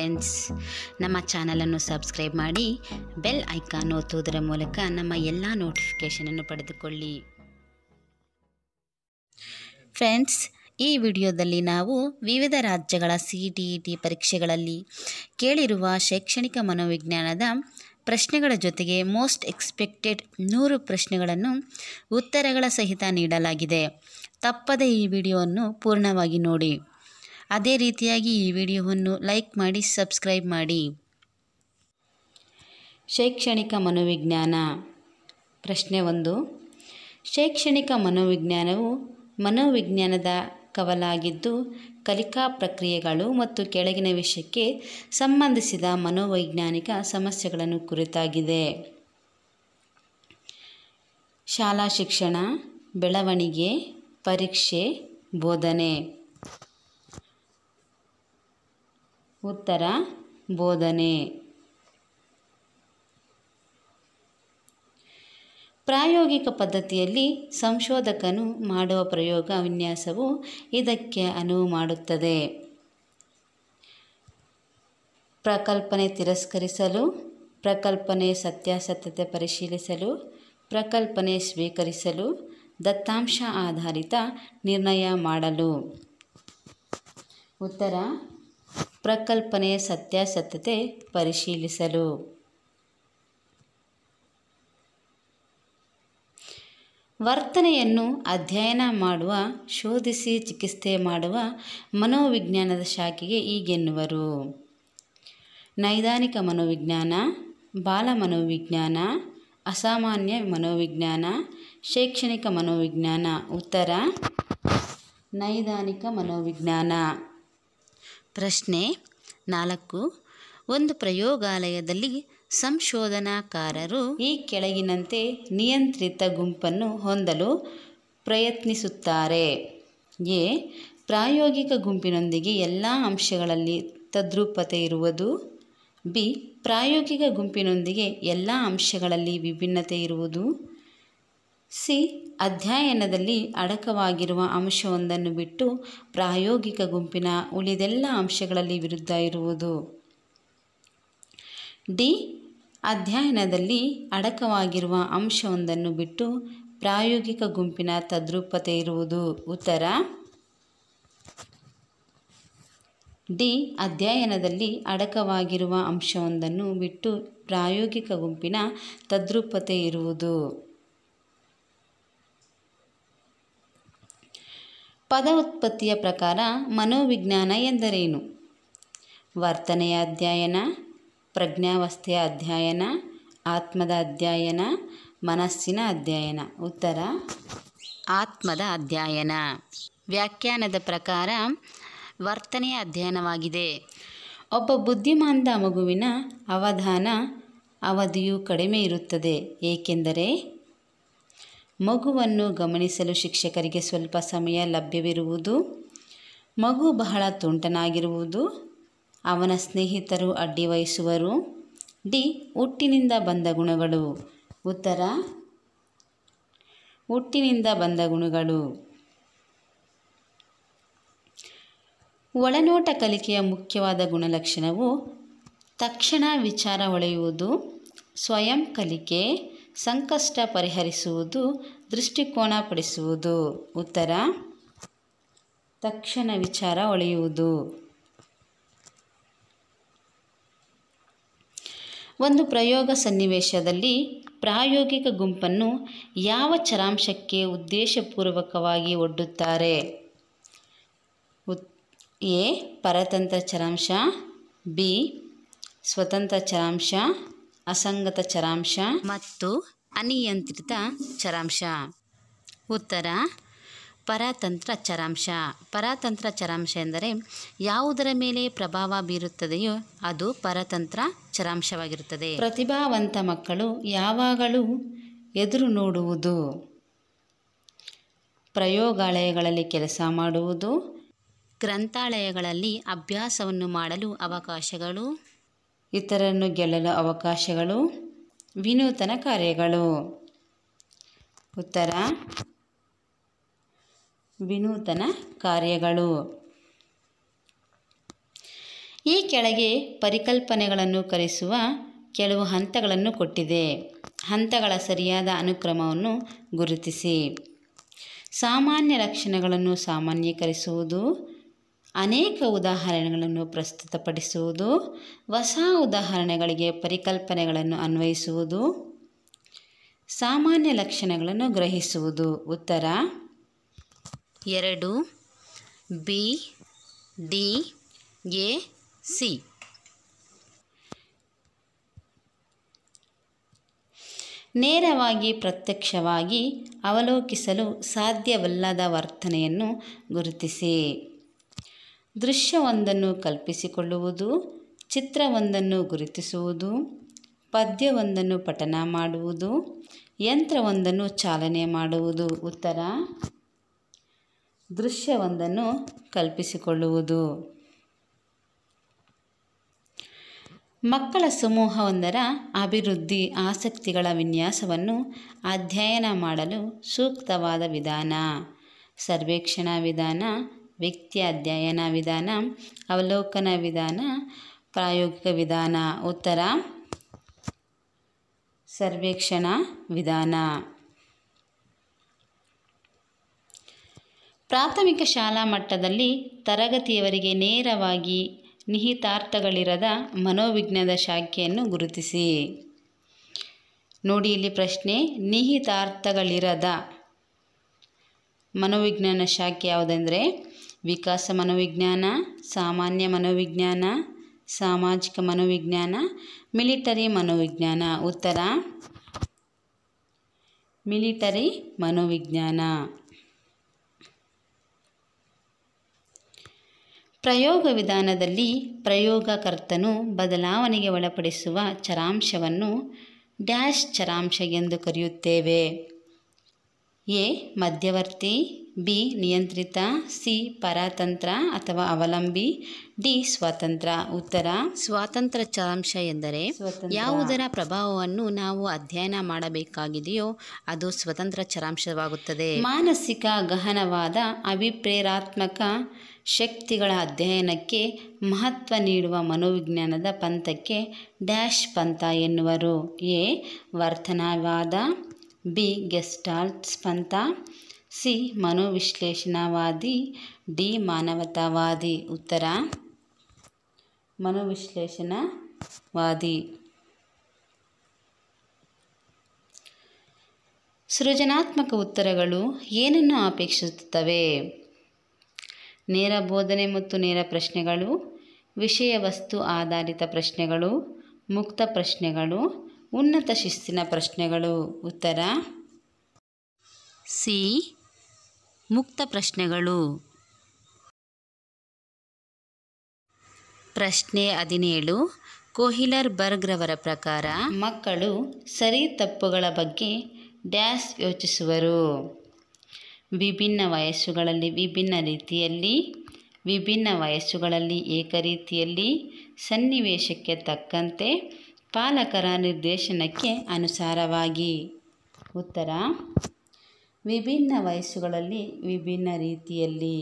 Friends. ನಮ್ಮ ಚಾನಲನ್ನು subscribe ಮಾಡಿ ಬೆಲ್ ಐಕಾನ್ ಒತ್ತುವುದರ ಮೂಲಕ ನಮ್ಮ ಎಲ್ಲ ನೋಟಿಫಿಕೇಷನನ್ನು ಪಡೆದುಕೊಳ್ಳಿ. ಫ್ರೆಂಡ್ಸ್, ಈ ವಿಡಿಯೋದಲ್ಲಿ ನಾವು ವಿವಿಧ ರಾಜ್ಯಗಳ CTET ಪರೀಕ್ಷೆಗಳಲ್ಲಿ ಕೇಳಿರುವ ಶೈಕ್ಷಣಿಕ ಮನೋವಿಜ್ಞಾನದ ಪ್ರಶ್ನೆಗಳ ಜೊತೆಗೆ ಮೋಸ್ಟ್ ಎಕ್ಸ್ಪೆಕ್ಟೆಡ್ 100 ಪ್ರಶ್ನೆಗಳನ್ನು ಉತ್ತರಗಳ ಸಹಿತ ನೀಡಲಾಗಿದೆ. ತಪ್ಪದೆ ಈ ವಿಡಿಯೋವನ್ನು ಪೂರ್ಣವಾಗಿ ನೋಡಿ. ಅದೇ ರೀತಿಯಾಗಿ ಈ ವಿಡಿಯೋವನ್ನು ಲೈಕ್ ಮಾಡಿ, ಸಬ್ಸ್ಕ್ರೈಬ್ ಮಾಡಿ. ಶೈಕ್ಷಣಿಕ ಮನೋವಿಜ್ಞಾನ. ಪ್ರಶ್ನೆ 1. ಶೈಕ್ಷಣಿಕ ಮನೋವಿಜ್ಞಾನವು ಮನೋವಿಜ್ಞಾನದ ಕವಲಾಗಿದ್ದು ಕಲಿಕಾ ಪ್ರಕ್ರಿಯೆಗಳು ಮತ್ತು ಕೆಳಗಿನ ವಿಷಯಕ್ಕೆ ಸಂಬಂಧಿಸಿದ ಮನೋವೈಜ್ಞಾನಿಕ ಸಮಸ್ಯೆಗಳನ್ನು ಕುರಿತಾಗಿದೆ. ಶಾಲಾ ಶಿಕ್ಷಣ, ಬೆಳವಣಿಗೆ, ಪರೀಕ್ಷೆ, ಬೋಧನೆ. ಉತ್ತರ ಬೋಧನೆ. ಪ್ರಾಯೋಗಿಕ ಪದ್ಧತಿಯಲ್ಲಿ ಸಂಶೋಧಕನು ಮಾಡುವ ಪ್ರಯೋಗ ವಿನ್ಯಾಸವು ಇದಕ್ಕೆ ಅನುವು ಮಾಡುತ್ತದೆ. ಪ್ರಕಲ್ಪನೆ ತಿರಸ್ಕರಿಸಲು, ಪ್ರಕಲ್ಪನೆ ಸತ್ಯಾಸತ್ಯತೆ ಪರಿಶೀಲಿಸಲು, ಪ್ರಕಲ್ಪನೆ ಸ್ವೀಕರಿಸಲು, ದತ್ತಾಂಶ ಆಧಾರಿತ ನಿರ್ಣಯ ಮಾಡಲು. ಉತ್ತರ ಪ್ರಕಲ್ಪನೆ ಸತ್ಯಾಸತ್ಯತೆ ಪರಿಶೀಲಿಸಲು. ವರ್ತನೆಯನ್ನು ಅಧ್ಯಯನ ಮಾಡುವ, ಶೋಧಿಸಿ ಚಿಕಿತ್ಸೆ ಮಾಡುವ ಮನೋವಿಜ್ಞಾನದ ಶಾಖೆಗೆ ಹೀಗೆನ್ನುವರು: ನೈದಾನಿಕ ಮನೋವಿಜ್ಞಾನ, ಬಾಲ ಮನೋವಿಜ್ಞಾನ, ಅಸಾಮಾನ್ಯ ಮನೋವಿಜ್ಞಾನ, ಶೈಕ್ಷಣಿಕ ಮನೋವಿಜ್ಞಾನ. ಉತ್ತರ ನೈದಾನಿಕ ಮನೋವಿಜ್ಞಾನ. ಪ್ರಶ್ನೆ 4. ಒಂದು ಪ್ರಯೋಗಾಲಯದಲ್ಲಿ ಸಂಶೋಧನಾಕಾರರು ಈ ಕೆಳಗಿನಂತೆ ನಿಯಂತ್ರಿತ ಗುಂಪನ್ನು ಹೊಂದಲು ಪ್ರಯತ್ನಿಸುತ್ತಾರೆ. ಎ. ಪ್ರಾಯೋಗಿಕ ಗುಂಪಿನೊಂದಿಗೆ ಎಲ್ಲ ಅಂಶಗಳಲ್ಲಿ ತದ್ರೂಪತೆ ಇರುವುದು. ಬಿ. ಪ್ರಾಯೋಗಿಕ ಗುಂಪಿನೊಂದಿಗೆ ಎಲ್ಲ ಅಂಶಗಳಲ್ಲಿ ವಿಭಿನ್ನತೆ ಇರುವುದು. ಸಿ. ಅಧ್ಯಯನದಲ್ಲಿ ಅಡಕವಾಗಿರುವ ಅಂಶವೊಂದನ್ನು ಬಿಟ್ಟು ಪ್ರಾಯೋಗಿಕ ಗುಂಪಿನ ಉಳಿದೆಲ್ಲ ಅಂಶಗಳಲ್ಲಿ ವಿರುದ್ಧ ಇರುವುದು. ಡಿ. ಅಧ್ಯಯನದಲ್ಲಿ ಅಡಕವಾಗಿರುವ ಅಂಶವೊಂದನ್ನು ಬಿಟ್ಟು ಪ್ರಾಯೋಗಿಕ ಗುಂಪಿನ ತದ್ರೂಪತೆ ಇರುವುದು. ಉತ್ತರ ಡಿ. ಅಧ್ಯಯನದಲ್ಲಿ ಅಡಕವಾಗಿರುವ ಅಂಶವೊಂದನ್ನು ಬಿಟ್ಟು ಪ್ರಾಯೋಗಿಕ ಗುಂಪಿನ ತದ್ರೂಪತೆ ಇರುವುದು. ಪದ ಉತ್ಪತ್ತಿಯ ಪ್ರಕಾರ ಮನೋವಿಜ್ಞಾನ ಎಂದರೇನು? ವರ್ತನೆಯ ಅಧ್ಯಯನ, ಪ್ರಜ್ಞಾವಸ್ಥೆಯ ಅಧ್ಯಯನ, ಆತ್ಮದ ಅಧ್ಯಯನ, ಮನಸ್ಸಿನ ಅಧ್ಯಯನ. ಉತ್ತರ ಆತ್ಮದ ಅಧ್ಯಯನ. ವ್ಯಾಖ್ಯಾನದ ಪ್ರಕಾರ ವರ್ತನೆಯ ಅಧ್ಯಯನವಾಗಿದೆ. ಒಬ್ಬ ಬುದ್ಧಿಮಾಂದ ಮಗುವಿನ ಅವಧಾನ ಅವಧಿಯು ಕಡಿಮೆ ಇರುತ್ತದೆ, ಏಕೆಂದರೆ ಮಗುವನ್ನು ಗಮನಿಸಲು ಶಿಕ್ಷಕರಿಗೆ ಸ್ವಲ್ಪ ಸಮಯ ಲಭ್ಯವಿರುವುದು, ಮಗು ಬಹಳ ತುಂಟನಾಗಿರುವುದು, ಅವನ ಸ್ನೇಹಿತರು ಅಡ್ಡಿ ವಹಿಸುವರು. ಡಿ. ಹುಟ್ಟಿನಿಂದ ಬಂದ ಗುಣಗಳು. ಉತ್ತರ ಹುಟ್ಟಿನಿಂದ ಬಂದ ಗುಣಗಳು. ಒಳನೋಟ ಕಲಿಕೆಯ ಮುಖ್ಯವಾದ ಗುಣಲಕ್ಷಣವು ತಕ್ಷಣ ವಿಚಾರ ಹೊಳೆಯುವುದು, ಸ್ವಯಂ ಕಲಿಕೆ, ಸಂಕಷ್ಟ ಪರಿಹರಿಸುವುದು, ದೃಷ್ಟಿಕೋನ ಪಡಿಸುವುದು. ಉತ್ತರ ತಕ್ಷಣ ವಿಚಾರ ಹೊಳೆಯುವುದು. ಒಂದು ಪ್ರಯೋಗ ಸನ್ನಿವೇಶದಲ್ಲಿ ಪ್ರಾಯೋಗಿಕ ಗುಂಪನ್ನು ಯಾವ ಚರಾಂಶಕ್ಕೆ ಉದ್ದೇಶಪೂರ್ವಕವಾಗಿ ಒಡ್ಡುತ್ತಾರೆ? ಎ. ಪರತಂತ್ರ ಚರಾಂಶ, ಬಿ. ಸ್ವತಂತ್ರ ಚರಾಂಶ, ಅಸಂಗತ ಚರಾಂಶ ಮತ್ತು ಅನಿಯಂತ್ರಿತ ಚರಾಂಶ. ಉತ್ತರ ಪರತಂತ್ರ ಚರಾಂಶ. ಪರತಂತ್ರ ಚರಾಂಶ ಎಂದರೆ ಯಾವುದರ ಮೇಲೆ ಪ್ರಭಾವ ಬೀರುತ್ತದೆಯೋ ಅದು ಪರತಂತ್ರ ಚರಾಂಶವಾಗಿರುತ್ತದೆ. ಪ್ರತಿಭಾವಂತ ಮಕ್ಕಳು ಯಾವಾಗಲೂ ಎದುರು ನೋಡುವುದು, ಪ್ರಯೋಗಾಲಯಗಳಲ್ಲಿ ಕೆಲಸ ಮಾಡುವುದು, ಗ್ರಂಥಾಲಯಗಳಲ್ಲಿ ಅಭ್ಯಾಸವನ್ನು ಮಾಡಲು ಅವಕಾಶಗಳು, ಇತರರನ್ನು ಗೆಲ್ಲಲು ಅವಕಾಶಗಳು, ವಿನೂತನ ಕಾರ್ಯಗಳು. ಉತ್ತರ ವಿನೂತನ ಕಾರ್ಯಗಳು. ಈ ಕೆಳಗೆ ಪರಿಕಲ್ಪನೆಗಳನ್ನು ಕಲಿಸುವ ಕೆಲವು ಹಂತಗಳನ್ನು ಕೊಟ್ಟಿದೆ. ಹಂತಗಳ ಸರಿಯಾದ ಅನುಕ್ರಮವನ್ನು ಗುರುತಿಸಿ. ಸಾಮಾನ್ಯ ಲಕ್ಷಣಗಳನ್ನು ಸಾಮಾನ್ಯೀಕರಿಸುವುದು, ಅನೇಕ ಉದಾಹರಣೆಗಳನ್ನು ಪ್ರಸ್ತುತಪಡಿಸುವುದು, ಹೊಸ ಉದಾಹರಣೆಗಳಿಗೆ ಪರಿಕಲ್ಪನೆಗಳನ್ನು ಅನ್ವಯಿಸುವುದು, ಸಾಮಾನ್ಯ ಲಕ್ಷಣಗಳನ್ನು ಗ್ರಹಿಸುವುದು. ಉತ್ತರ 2 B D A C. ನೇರವಾಗಿ ಪ್ರತ್ಯಕ್ಷವಾಗಿ ಅವಲೋಕಿಸಲು ಸಾಧ್ಯವಲ್ಲದ ವರ್ತನೆಯನ್ನು ಗುರುತಿಸಿ. ದೃಶ್ಯವೊಂದನ್ನು ಕಲ್ಪಿಸಿಕೊಳ್ಳುವುದು, ಚಿತ್ರವೊಂದನ್ನು ಗುರುತಿಸುವುದು, ಪದ್ಯವೊಂದನ್ನು ಪಠನ ಮಾಡುವುದು, ಯಂತ್ರವೊಂದನ್ನು ಚಾಲನೆ ಮಾಡುವುದು. ಉತ್ತರ ದೃಶ್ಯವೊಂದನ್ನು ಕಲ್ಪಿಸಿಕೊಳ್ಳುವುದು. ಮಕ್ಕಳ ಸಮೂಹವೊಂದರ ಅಭಿವೃದ್ಧಿ ಆಸಕ್ತಿಗಳ ವಿನ್ಯಾಸವನ್ನು ಅಧ್ಯಯನ ಮಾಡಲು ಸೂಕ್ತವಾದ ವಿಧಾನ: ಸರ್ವೇಕ್ಷಣಾ ವಿಧಾನ, ವ್ಯಕ್ತಿ ಅಧ್ಯಯನ ವಿಧಾನ, ಅವಲೋಕನ ವಿಧಾನ, ಪ್ರಾಯೋಗಿಕ ವಿಧಾನ. ಉತ್ತರ ಸರ್ವೇಕ್ಷಣಾ ವಿಧಾನ. ಪ್ರಾಥಮಿಕ ಶಾಲಾ ಮಟ್ಟದಲ್ಲಿ ತರಗತಿಯವರಿಗೆ ನೇರವಾಗಿ ನಿಹಿತಾರ್ಥಗಳಿರದ ಮನೋವಿಜ್ಞಾನದ ಶಾಖೆಯನ್ನು ಗುರುತಿಸಿ. ನೋಡಿ ಇಲ್ಲಿ ಪ್ರಶ್ನೆ, ನಿಹಿತಾರ್ಥಗಳಿರದ ಮನೋವಿಜ್ಞಾನ ಶಾಖೆ ಯಾವುದೆಂದರೆ ವಿಕಾಸ ಮನೋವಿಜ್ಞಾನ, ಸಾಮಾನ್ಯ ಮನೋವಿಜ್ಞಾನ, ಸಾಮಾಜಿಕ ಮನೋವಿಜ್ಞಾನ, ಮಿಲಿಟರಿ ಮನೋವಿಜ್ಞಾನ. ಉತ್ತರ ಮಿಲಿಟರಿ ಮನೋವಿಜ್ಞಾನ. ಪ್ರಯೋಗ ವಿಧಾನದಲ್ಲಿ ಪ್ರಯೋಗಕರ್ತನು ಬದಲಾವಣೆಗೆ ಒಳಪಡಿಸುವ ಚರಾಂಶವನ್ನು ಡ್ಯಾಶ್ ಚರಾಂಶ ಎಂದು ಕರೆಯುತ್ತೇವೆ. ಎ ಮಧ್ಯವರ್ತಿ, ಬಿ ನಿಯಂತ್ರಿತ, ಸಿ ಪರತಂತ್ರ ಅಥವಾ ಅವಲಂಬಿ, ಡಿ ಸ್ವತಂತ್ರ. ಉತ್ತರ ಸ್ವತಂತ್ರ ಚರಾಂಶ ಎಂದರೆ ಯಾವುದರ ಪ್ರಭಾವವನ್ನು ನಾವು ಅಧ್ಯಯನ ಮಾಡಬೇಕಾಗಿದೆಯೋ ಅದು ಸ್ವತಂತ್ರ ಚರಾಂಶವಾಗುತ್ತದೆ. ಮಾನಸಿಕ ಗಹನವಾದ ಅಭಿಪ್ರೇರಾತ್ಮಕ ಶಕ್ತಿಗಳ ಅಧ್ಯಯನಕ್ಕೆ ಮಹತ್ವ ನೀಡುವ ಮನೋವಿಜ್ಞಾನದ ಪಂಥಕ್ಕೆ ಡ್ಯಾಶ್ ಪಂಥ ಎನ್ನುವರು. ಎ ವರ್ತನವಾದ, ಬಿ ಗೆಸ್ಟಾಲ್ಟ್ ಪಂಥ, ಸಿ ಮನೋವಿಶ್ಲೇಷಣಾವಾದಿ, ಡಿ ಮಾನವತಾವಾದಿ. ಉತ್ತರ ಮನೋವಿಶ್ಲೇಷಣಾವಾದಿ. ಸೃಜನಾತ್ಮಕ ಉತ್ತರಗಳು ಏನನ್ನು ಅಪೇಕ್ಷಿಸುತ್ತವೆ? ನೇರ ಬೋಧನೆ ಮತ್ತು ನೇರ ಪ್ರಶ್ನೆಗಳು, ವಿಷಯ ವಸ್ತು ಆಧಾರಿತ ಪ್ರಶ್ನೆಗಳು, ಮುಕ್ತ ಪ್ರಶ್ನೆಗಳು, ಉನ್ನತ ಶಿಸ್ತಿನ ಪ್ರಶ್ನೆಗಳು. ಉತ್ತರ ಸಿ ಮುಕ್ತ ಪ್ರಶ್ನೆಗಳು. ಪ್ರಶ್ನೆ 17 ಕೊಹಿಲರ್ ಬರ್ಗ್ ರವರ ಪ್ರಕಾರ ಮಕ್ಕಳು ಸರಿ ತಪ್ಪುಗಳ ಬಗ್ಗೆ ಡ್ಯಾಶ್ ಯೋಚಿಸುವರು. ವಿಭಿನ್ನ ವಯಸ್ಸುಗಳಲ್ಲಿ ವಿಭಿನ್ನ ರೀತಿಯಲ್ಲಿ, ವಿಭಿನ್ನ ವಯಸ್ಸುಗಳಲ್ಲಿ ಏಕರೀತಿಯಲ್ಲಿ, ಸನ್ನಿವೇಶಕ್ಕೆ ತಕ್ಕಂತೆ, ಪಾಲಕರ ನಿರ್ದೇಶನಕ್ಕೆ ಅನುಸಾರವಾಗಿ. ಉತ್ತರ ವಿಭಿನ್ನ ವಯಸ್ಸುಗಳಲ್ಲಿ ವಿಭಿನ್ನ ರೀತಿಯಲ್ಲಿ.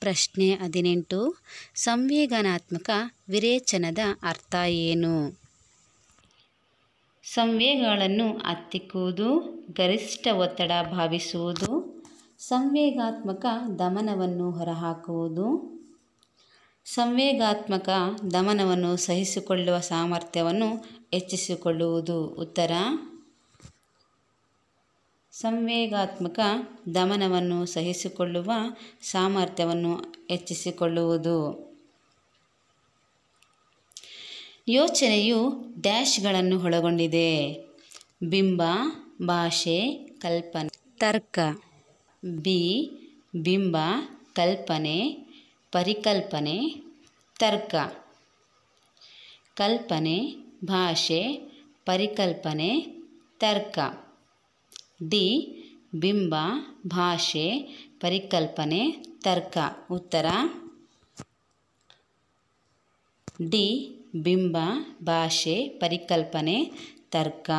ಪ್ರಶ್ನೆ 18 ಸಂವೇದನಾತ್ಮಕ ವಿರೇಚನದ ಅರ್ಥ ಏನು? ಸಂವೇಗಗಳನ್ನು ಹತ್ತಿಕ್ಕುವುದು, ಗರಿಷ್ಠ ಒತ್ತಡ ಭಾವಿಸುವುದು, ಸಂವೇಗಾತ್ಮಕ ದಮನವನ್ನು ಹೊರಹಾಕುವುದು, ಸಂವೇಗಾತ್ಮಕ ದಮನವನ್ನು ಸಹಿಸಿಕೊಳ್ಳುವ ಸಾಮರ್ಥ್ಯವನ್ನು ಹೆಚ್ಚಿಸಿಕೊಳ್ಳುವುದು. ಉತ್ತರ ಸಂವೇಗಾತ್ಮಕ ದಮನವನ್ನು ಸಹಿಸಿಕೊಳ್ಳುವ ಸಾಮರ್ಥ್ಯವನ್ನು ಹೆಚ್ಚಿಸಿಕೊಳ್ಳುವುದು. ಯೋಚನೆಯು ಡ್ಯಾಶ್ಗಳನ್ನು ಒಳಗೊಂಡಿದೆ: ಬಿಂಬ, ಭಾಷೆ, ಕಲ್ಪನೆ, ತರ್ಕ. ಬಿ ಬಿಂಬ, ಕಲ್ಪನೆ, ಪರಿಕಲ್ಪನೆ, ತರ್ಕ. ಕಲ್ಪನೆ, ಭಾಷೆ, ಪರಿಕಲ್ಪನೆ, ತರ್ಕ. ಡಿ ಬಿಂಬ, ಭಾಷೆ, ಪರಿಕಲ್ಪನೆ, ತರ್ಕ. ಉತ್ತರ ಡಿ ಬಿಂಬ, ಭಾಷೆ, ಪರಿಕಲ್ಪನೆ, ತರ್ಕ.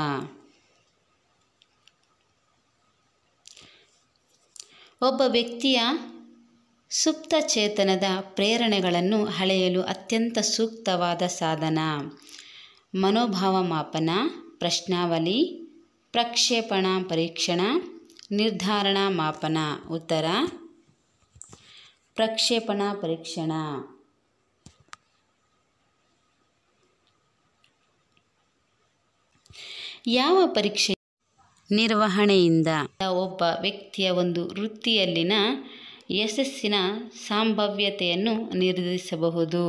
ಒಬ್ಬ ವ್ಯಕ್ತಿಯ ಸುಪ್ತ ಚೇತನದ ಪ್ರೇರಣೆಗಳನ್ನು ಅಳೆಯಲು ಅತ್ಯಂತ ಸೂಕ್ತವಾದ ಸಾಧನ ಮನೋಭಾವ ಮಾಪನ, ಪ್ರಶ್ನಾವಳಿ, ಪ್ರಕ್ಷೇಪಣಾ ಪರೀಕ್ಷಣ, ನಿರ್ಧಾರಣಾ ಮಾಪನ. ಉತ್ತರ ಪ್ರಕ್ಷೇಪಣಾ ಪರೀಕ್ಷಣ. ಯಾವ ಪರೀಕ್ಷೆ ನಿರ್ವಹಣೆಯಿಂದ ಒಬ್ಬ ವ್ಯಕ್ತಿಯ ಒಂದು ವೃತ್ತಿಯಲ್ಲಿನ ಯಶಸ್ಸಿನ ಸಂಭಾವ್ಯತೆಯನ್ನು ನಿರ್ಧರಿಸಬಹುದು?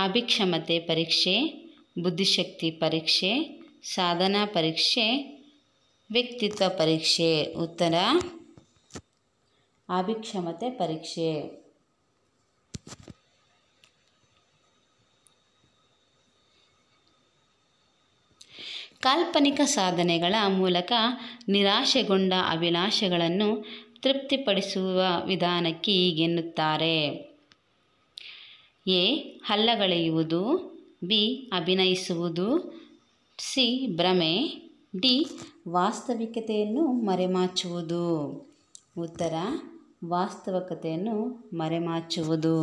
ಅಭಿಕ್ಷಮತೆ ಪರೀಕ್ಷೆ, ಬುದ್ಧಿಶಕ್ತಿ ಪರೀಕ್ಷೆ, ಸಾಧನಾ ಪರೀಕ್ಷೆ, ವ್ಯಕ್ತಿತ್ವ ಪರೀಕ್ಷೆ. ಉತ್ತರ ಅಭಿಕ್ಷಮತೆ ಪರೀಕ್ಷೆ. ಕಾಲ್ಪನಿಕ ಸಾಧನೆಗಳ ಮೂಲಕ ನಿರಾಶೆಗೊಂಡ ಅಭಿಲಾಷೆಗಳನ್ನು ತೃಪ್ತಿಪಡಿಸುವ ವಿಧಾನಕ್ಕೆ ಹೀಗೆನ್ನುತ್ತಾರೆ: ಎ. ಹಲ್ಲಗಳೆಯುವುದು, ಬಿ. ಅಭಿನಯಿಸುವುದು, ಸಿ. ಭ್ರಮೆ, ಡಿ. ವಾಸ್ತವಿಕತೆಯನ್ನು ಮರೆಮಾಚುವುದು. ಉತ್ತರ ವಾಸ್ತವಿಕತೆಯನ್ನು ಮರೆಮಾಚುವುದು.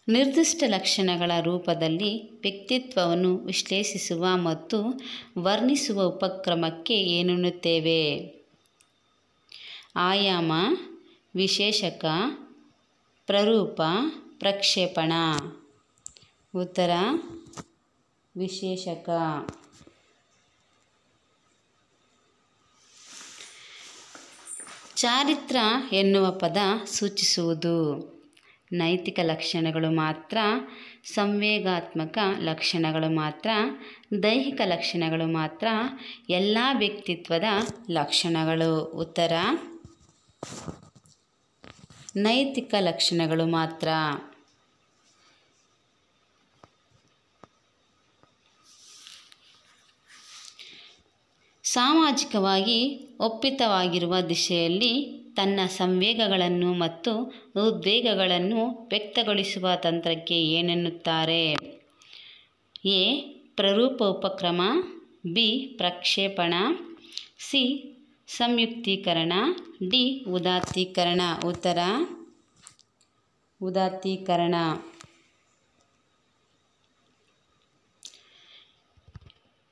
ನಿರ್ದಿಷ್ಟ ಲಕ್ಷಣಗಳ ರೂಪದಲ್ಲಿ ವ್ಯಕ್ತಿತ್ವವನ್ನು ವಿಶ್ಲೇಷಿಸುವ ಮತ್ತು ವರ್ಣಿಸುವ ಉಪಕ್ರಮಕ್ಕೆ ಏನೆನ್ನುತ್ತೇವೆ? ಆಯಾಮ, ವಿಶೇಷಕ, ಪ್ರರೂಪ, ಪ್ರಕ್ಷೇಪಣ. ಉತ್ತರ ವಿಶೇಷಕ. ಚಾರಿತ್ರ ಎನ್ನುವ ಪದ ಸೂಚಿಸುವುದು ನೈತಿಕ ಲಕ್ಷಣಗಳು ಮಾತ್ರ, ಸಂವೇಗಾತ್ಮಕ ಲಕ್ಷಣಗಳು ಮಾತ್ರ, ದೈಹಿಕ ಲಕ್ಷಣಗಳು ಮಾತ್ರ, ಎಲ್ಲ ವ್ಯಕ್ತಿತ್ವದ ಲಕ್ಷಣಗಳು. ಉತ್ತರ ನೈತಿಕ ಲಕ್ಷಣಗಳು ಮಾತ್ರ. ಸಾಮಾಜಿಕವಾಗಿ ಒಪ್ಪಿತವಾಗಿರುವ ದಿಶೆಯಲ್ಲಿ ತನ್ನ ಸಂವೇಗಗಳನ್ನು ಮತ್ತು ಉದ್ವೇಗಗಳನ್ನು ವ್ಯಕ್ತಗೊಳಿಸುವ ತಂತ್ರಕ್ಕೆ ಏನೆನ್ನುತ್ತಾರೆ? ಎ. ಪ್ರರೂಪ ಉಪಕ್ರಮ, ಬಿ. ಪ್ರಕ್ಷೇಪಣ, ಸಿ. ಸಂಯುಕ್ತೀಕರಣ, ಡಿ. ಉದಾತ್ತೀಕರಣ. ಉತ್ತರ ಉದಾತ್ತೀಕರಣ.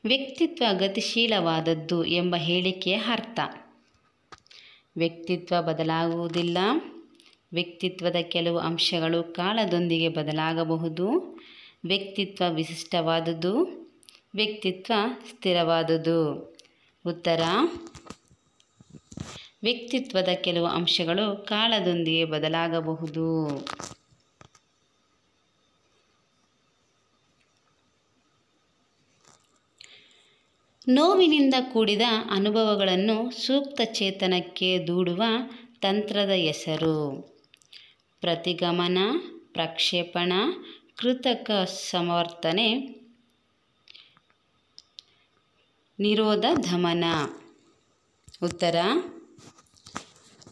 ವ್ಯಕ್ತಿತ್ವ ಗತಿಶೀಲವಾದದ್ದು ಎಂಬ ಹೇಳಿಕೆಯ ಅರ್ಥ: ವ್ಯಕ್ತಿತ್ವ ಬದಲಾಗುವುದಿಲ್ಲ. ವ್ಯಕ್ತಿತ್ವದ ಕೆಲವು ಅಂಶಗಳು ಕಾಲದೊಂದಿಗೆ ಬದಲಾಗಬಹುದು. ವ್ಯಕ್ತಿತ್ವ ವಿಶಿಷ್ಟವಾದುದು. ವ್ಯಕ್ತಿತ್ವ ಸ್ಥಿರವಾದುದು. ಉತ್ತರ ವ್ಯಕ್ತಿತ್ವದ ಕೆಲವು ಅಂಶಗಳು ಕಾಲದೊಂದಿಗೆ ಬದಲಾಗಬಹುದು. ನೋವಿನಿಂದ ಕೂಡಿದ ಅನುಭವಗಳನ್ನು ಸೂಕ್ತ ಚೇತನಕ್ಕೆ ದೂಡುವ ತಂತ್ರದ ಹೆಸರು: ಪ್ರತಿಗಮನ, ಪ್ರಕ್ಷೇಪಣ, ಕೃತಕ ಸಮರ್ಥನೆ, ನಿರೋಧ ದಮನ. ಉತ್ತರ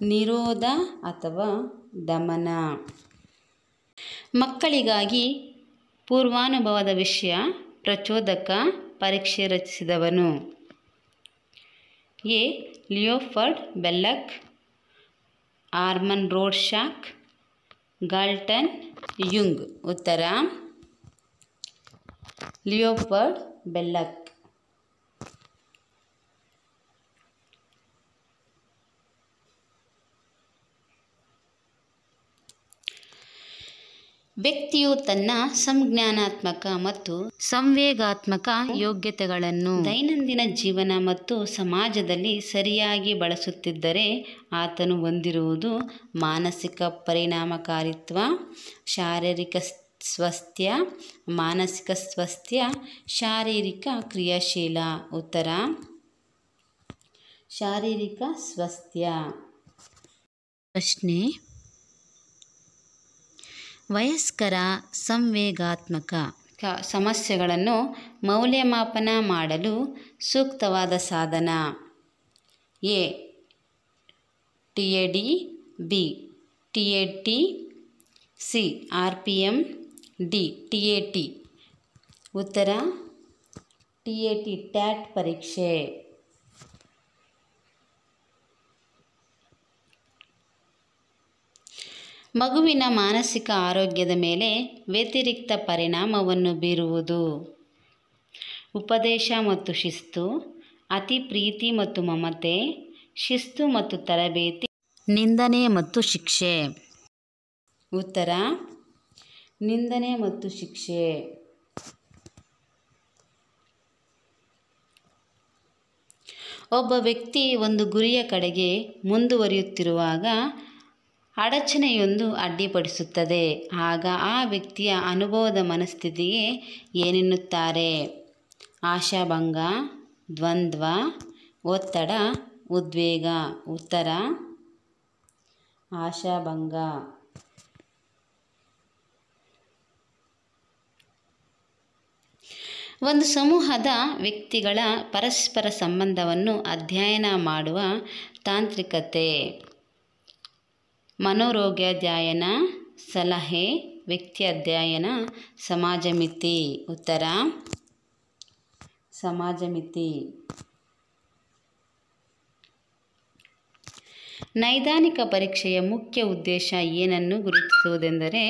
ನಿರೋಧ ಅಥವಾ ದಮನ. ಮಕ್ಕಳಿಗಾಗಿ ಪೂರ್ವಾನುಭವದ ವಿಷಯ ಪ್ರಚೋದಕ ಪರೀಕ್ಷೆ ರಚಿಸಿದವನು: A. Leopold Bellak, Hermann Rorschach, Galton Jung. ಉತ್ತರ ಲಿಯೋಪೋಲ್ಡ್ ಬೆಲ್ಲಕ್. ವ್ಯಕ್ತಿಯು ತನ್ನ ಸಂಜ್ಞಾನಾತ್ಮಕ ಮತ್ತು ಸಂವೇಗಾತ್ಮಕ ಯೋಗ್ಯತೆಗಳನ್ನು ದೈನಂದಿನ ಜೀವನ ಮತ್ತು ಸಮಾಜದಲ್ಲಿ ಸರಿಯಾಗಿ ಬಳಸುತ್ತಿದ್ದರೆ ಆತನು ಹೊಂದಿರುವುದು ಮಾನಸಿಕ ಪರಿಣಾಮಕಾರಿತ್ವ, ಶಾರೀರಿಕ ಸ್ವಾಸ್ಥ್ಯ, ಮಾನಸಿಕ ಸ್ವಾಸ್ಥ್ಯ, ಶಾರೀರಿಕ ಕ್ರಿಯಾಶೀಲ. ಉತ್ತರ ಶಾರೀರಿಕ ಸ್ವಾಸ್ಥ್ಯ. ಪ್ರಶ್ನೆ: ವಯಸ್ಕರ ಸಂವೇಗಾತ್ಮಕ ಸಮಸ್ಯೆಗಳನ್ನು ಮೌಲ್ಯಮಾಪನ ಮಾಡಲು ಸೂಕ್ತವಾದ ಸಾಧನ: A. TAD, B. TAT, C. RPM, D. TAT. ಉತ್ತರ TAT ಟ್ಯಾಟ್ ಪರೀಕ್ಷೆ. ಮಗುವಿನ ಮಾನಸಿಕ ಆರೋಗ್ಯದ ಮೇಲೆ ವ್ಯತಿರಿಕ್ತ ಪರಿಣಾಮವನ್ನು ಬೀರುವುದು. ಉಪದೇಶ ಮತ್ತು ಶಿಸ್ತು, ಅತಿ ಪ್ರೀತಿ ಮತ್ತು ಮಮತೆ, ಶಿಸ್ತು ಮತ್ತು ತರಬೇತಿ, ನಿಂದನೆ ಮತ್ತು ಶಿಕ್ಷೆ. ಉತ್ತರ ನಿಂದನೆ ಮತ್ತು ಶಿಕ್ಷೆ. ಒಬ್ಬ ವ್ಯಕ್ತಿ ಒಂದು ಗುರಿಯ ಕಡೆಗೆ ಮುಂದುವರಿಯುತ್ತಿರುವಾಗ ಅಡಚಣೆಯೊಂದು ಅಡ್ಡಿಪಡಿಸುತ್ತದೆ. ಆಗ ಆ ವ್ಯಕ್ತಿಯ ಅನುಭವದ ಮನಸ್ಥಿತಿಗೆ ಏನೆನ್ನುತ್ತಾರೆ? ಆಶಾಭಂಗ, ದ್ವಂದ್ವ, ಒತ್ತಡ, ಉದ್ವೇಗ. ಉತ್ತರ ಆಶಾಭಂಗ. ಒಂದು ಸಮೂಹದ ವ್ಯಕ್ತಿಗಳ ಪರಸ್ಪರ ಸಂಬಂಧವನ್ನು ಅಧ್ಯಯನ ಮಾಡುವ ತಾಂತ್ರಿಕತೆ. ಮನೋರೋಗಾಧ್ಯಯನ, ಸಲಹೆ, ವ್ಯಕ್ತಿ ಅಧ್ಯಯನ, ಸಮಾಜ ಮಿತಿ. ಉತ್ತರ ಸಮಾಜ ಮಿತಿ. ನೈದಾನಿಕ ಪರೀಕ್ಷೆಯ ಮುಖ್ಯ ಉದ್ದೇಶ ಏನನ್ನು ಗುರುತಿಸುವುದೆಂದರೆ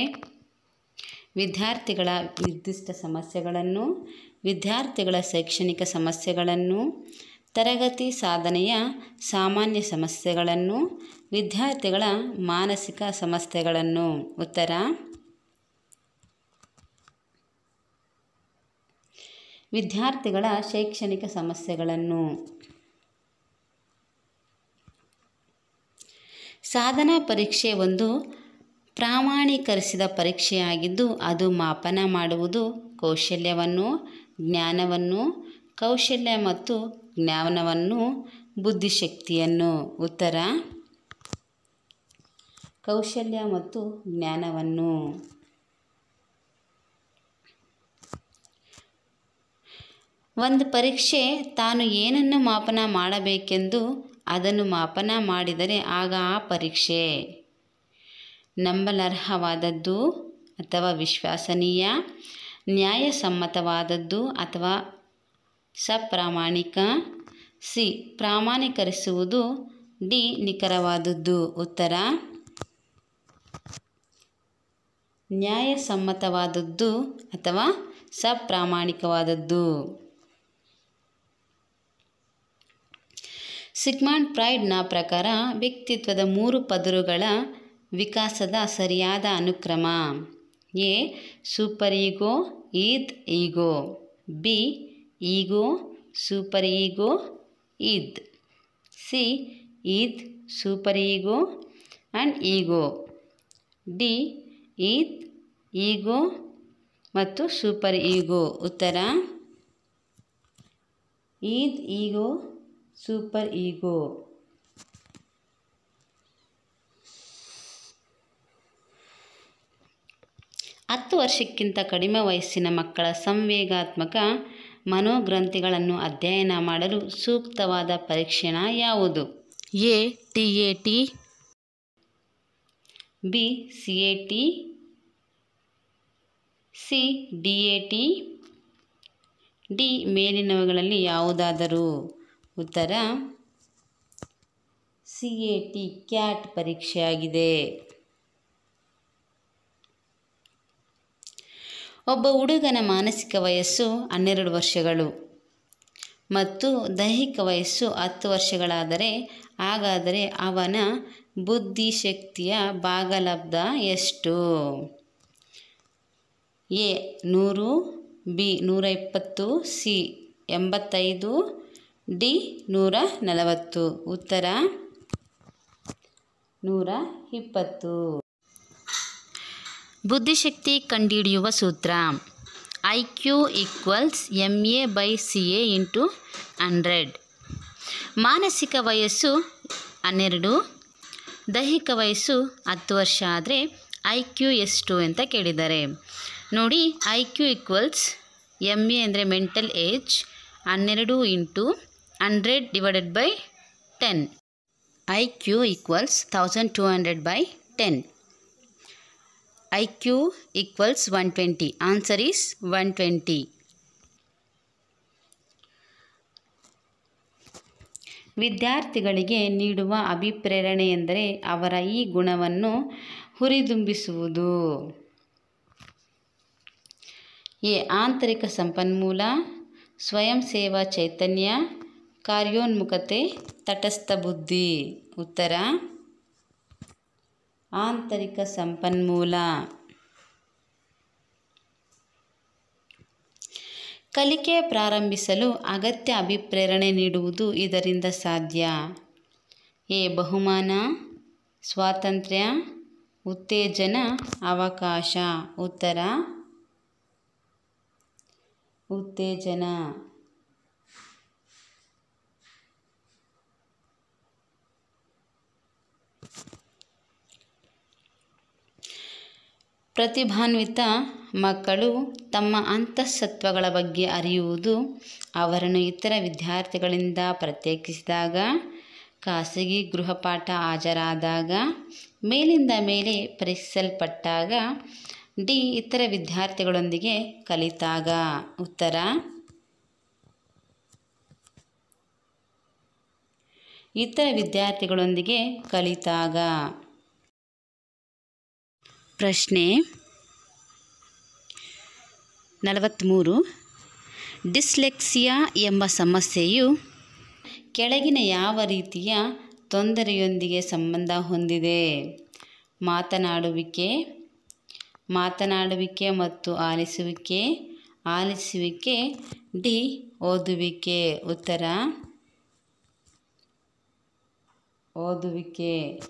ವಿದ್ಯಾರ್ಥಿಗಳ ನಿರ್ದಿಷ್ಟ ಸಮಸ್ಯೆಗಳನ್ನು, ವಿದ್ಯಾರ್ಥಿಗಳ ಶೈಕ್ಷಣಿಕ ಸಮಸ್ಯೆಗಳನ್ನು, ತರಗತಿ ಸಾಧನೆಯ ಸಾಮಾನ್ಯ ಸಮಸ್ಯೆಗಳನ್ನು, ವಿದ್ಯಾರ್ಥಿಗಳ ಮಾನಸಿಕ ಸಮಸ್ಯೆಗಳನ್ನು. ಉತ್ತರ ವಿದ್ಯಾರ್ಥಿಗಳ ಶೈಕ್ಷಣಿಕ ಸಮಸ್ಯೆಗಳನ್ನು. ಸಾಧನಾ ಪರೀಕ್ಷೆ ಒಂದು ಪ್ರಾಮಾಣೀಕರಿಸಿದ ಪರೀಕ್ಷೆಯಾಗಿದ್ದು ಅದು ಮಾಪನ ಮಾಡುವುದು ಕೌಶಲ್ಯವನ್ನು, ಜ್ಞಾನವನ್ನು, ಕೌಶಲ್ಯ ಮತ್ತು ಜ್ಞಾನವನ್ನು, ಬುದ್ಧಿಶಕ್ತಿಯನ್ನು. ಉತ್ತರ ಕೌಶಲ್ಯ ಮತ್ತು ಜ್ಞಾನವನ್ನು. ಒಂದು ಪರೀಕ್ಷೆ ತಾನು ಏನನ್ನು ಮಾಪನ ಮಾಡಬೇಕೆಂದು ಅದನ್ನು ಮಾಪನ ಮಾಡಿದರೆ ಆಗ ಆ ಪರೀಕ್ಷೆ ನಂಬಲರ್ಹವಾದದ್ದು ಅಥವಾ ವಿಶ್ವಸನೀಯ, ನ್ಯಾಯಸಮ್ಮತವಾದದ್ದು ಅಥವಾ ಸಪ್ರಾಮಾಣಿಕ. ಸಿ. ಪ್ರಾಮಾಣೀಕರಿಸುವುದು. ಡಿ. ನಿಖರವಾದದ್ದು. ಉತ್ತರ ನ್ಯಾಯಸಮ್ಮತವಾದದ್ದು ಅಥವಾ ಸಪ್ರಾಮಾಣಿಕವಾದದ್ದು. ಸಿಗ್ಮಂಡ್ ಫ್ರಾಯ್ಡ್ನ ಪ್ರಕಾರ ವ್ಯಕ್ತಿತ್ವದ 3 ಪದರುಗಳ ವಿಕಾಸದ ಸರಿಯಾದ ಅನುಕ್ರಮ: A. Super ego, id, ego. B. Ego, super ego, id. C. Id, super ego and ego. D. Id, ego ಮತ್ತು ಸೂಪರ್ ಈಗೋ. ಉತ್ತರ ಈದ್, ಈಗೋ, ಸೂಪರ್ ಈಗೋ. ಹತ್ತು ವರ್ಷಕ್ಕಿಂತ ಕಡಿಮೆ ವಯಸ್ಸಿನ ಮಕ್ಕಳ ಸಂವೇಗಾತ್ಮಕ ಮನೋಗ್ರಂಥಿಗಳನ್ನು ಅಧ್ಯಯನ ಮಾಡಲು ಸೂಕ್ತವಾದ ಪರೀಕ್ಷಣ ಯಾವುದು? A. TAT, B. CAT, C. DAT, D. ಮೇಲಿನವುಗಳಲ್ಲಿ ಯಾವುದಾದರೂ. ಉತ್ತರ CAT, ಕ್ಯಾಟ್ ಪರೀಕ್ಷೆಯಾಗಿದೆ. ಒಬ್ಬ ಹುಡುಗನ ಮಾನಸಿಕ ವಯಸ್ಸು 12 ವರ್ಷಗಳು ಮತ್ತು ದೈಹಿಕ ವಯಸ್ಸು 10 ವರ್ಷಗಳಾದರೆ ಹಾಗಾದರೆ ಅವನ ಬುದ್ಧಿಶಕ್ತಿಯ ಭಾಗಲಬ್ಧ ಎಷ್ಟು? ಎ. 100, ಬಿ. 120, ಸಿ. 85, ಡಿ. 140. ಉತ್ತರ 120. ಬುದ್ಧಿಶಕ್ತಿ ಕಂಡುಹಿಡಿಯುವ ಸೂತ್ರ: IQ = MA/CA × 100. ಮಾನಸಿಕ ವಯಸ್ಸು 12, ದೈಹಿಕ ವಯಸ್ಸು 10 ವರ್ಷ ಆದರೆ IQ ಎಷ್ಟು ಅಂತ ಕೇಳಿದ್ದಾರೆ. ನೋಡಿ, IQ = MA ಅಂದರೆ mental age, 12 × 100/10. IQ = 1200/10. IQ = 120. Answer is 120. ವಿದ್ಯಾರ್ಥಿಗಳಿಗೆ ನೀಡುವ ಅಭಿಪ್ರೇರಣೆ ಎಂದರೆ ಅವರ ಈ ಗುಣವನ್ನು ಹುರಿದುಂಬಿಸುವುದು. ಎ. ಆಂತರಿಕ ಸಂಪನ್ಮೂಲ, ಸ್ವಯಂ ಸೇವಾ ಚೈತನ್ಯ, ಕಾರ್ಯೋನ್ಮುಖತೆ, ತಟಸ್ಥ ಬುದ್ಧಿ. ಉತ್ತರ ಆಂತರಿಕ ಸಂಪನ್ಮೂಲ. ಕಲಿಕೆ ಪ್ರಾರಂಭಿಸಲು ಅಗತ್ಯ ಅಭಿಪ್ರೇರಣೆ ನೀಡುವುದು ಇದರಿಂದ ಸಾಧ್ಯ. ಎ. ಬಹುಮಾನ, ಸ್ವಾತಂತ್ರ್ಯ, ಉತ್ತೇಜನ, ಅವಕಾಶ. ಉತ್ತರ ಉತ್ತೇಜನ. ಪ್ರತಿಭಾನ್ವಿತ ಮಕ್ಕಳು ತಮ್ಮ ಅಂತಃಸತ್ವಗಳ ಬಗ್ಗೆ ಅರಿಯುವುದು ಅವರನ್ನು ಇತರ ವಿದ್ಯಾರ್ಥಿಗಳಿಂದ ಪ್ರತ್ಯೇಕಿಸಿದಾಗ, ಖಾಸಗಿ ಗೃಹಪಾಠ ಹಾಜರಾದಾಗ, ಮೇಲಿಂದ ಮೇಲೆ ಪರೀಕ್ಷಿಸಲ್ಪಟ್ಟಾಗ, ಡಿ. ಇತರ ವಿದ್ಯಾರ್ಥಿಗಳೊಂದಿಗೆ ಕಲಿತಾಗ. ಉತ್ತರ ಇತರ ವಿದ್ಯಾರ್ಥಿಗಳೊಂದಿಗೆ ಕಲಿತಾಗ. ಪ್ರಶ್ನೆ 43. ಡಿಸ್ಲೆಕ್ಸಿಯಾ ಎಂಬ ಸಮಸ್ಯೆಯು ಕೆಳಗಿನ ಯಾವ ರೀತಿಯ ತೊಂದರೆಯೊಂದಿಗೆ ಸಂಬಂಧ ಹೊಂದಿದೆ? ಮಾತನಾಡುವಿಕೆ, ಮಾತನಾಡುವಿಕೆ ಮತ್ತು ಆಲಿಸುವಿಕೆ, ಆಲಿಸುವಿಕೆ, ಡಿ. ಓದುವಿಕೆ. ಉತ್ತರ ಓದುವಿಕೆ.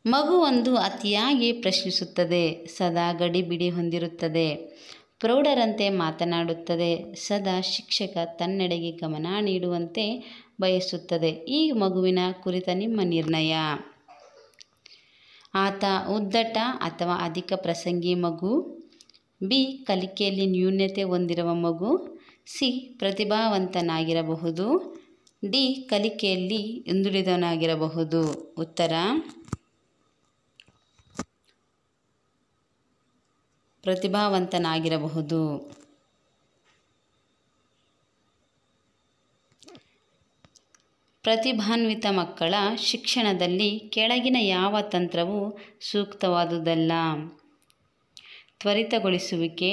ಮಗುವೊಂದು ಅತಿಯಾಗಿ ಪ್ರಶ್ನಿಸುತ್ತದೆ, ಸದಾ ಗಡಿಬಿಡಿ ಹೊಂದಿರುತ್ತದೆ, ಪ್ರೌಢರಂತೆ ಮಾತನಾಡುತ್ತದೆ, ಸದಾ ಶಿಕ್ಷಕ ತನ್ನೆಡೆಗೆ ಗಮನ ನೀಡುವಂತೆ ಬಯಸುತ್ತದೆ. ಈ ಮಗುವಿನ ಕುರಿತ ನಿಮ್ಮ ನಿರ್ಣಯ? ಆತ ಉದ್ದಟ ಅಥವಾ ಅಧಿಕ ಪ್ರಸಂಗಿ ಮಗು, ಬಿ. ಕಲಿಕೆಯಲ್ಲಿ ನ್ಯೂನತೆ ಹೊಂದಿರುವ ಮಗು, ಸಿ. ಪ್ರತಿಭಾವಂತನಾಗಿರಬಹುದು, ಡಿ. ಕಲಿಕೆಯಲ್ಲಿ ಹಿಂದುಳಿದವನಾಗಿರಬಹುದು. ಉತ್ತರ ಪ್ರತಿಭಾವಂತನಾಗಿರಬಹುದು. ಪ್ರತಿಭಾನ್ವಿತ ಮಕ್ಕಳ ಶಿಕ್ಷಣದಲ್ಲಿ ಕೆಳಗಿನ ಯಾವ ತಂತ್ರವು ಸೂಕ್ತವಾದುದಲ್ಲ? ತ್ವರಿತಗೊಳಿಸುವಿಕೆ,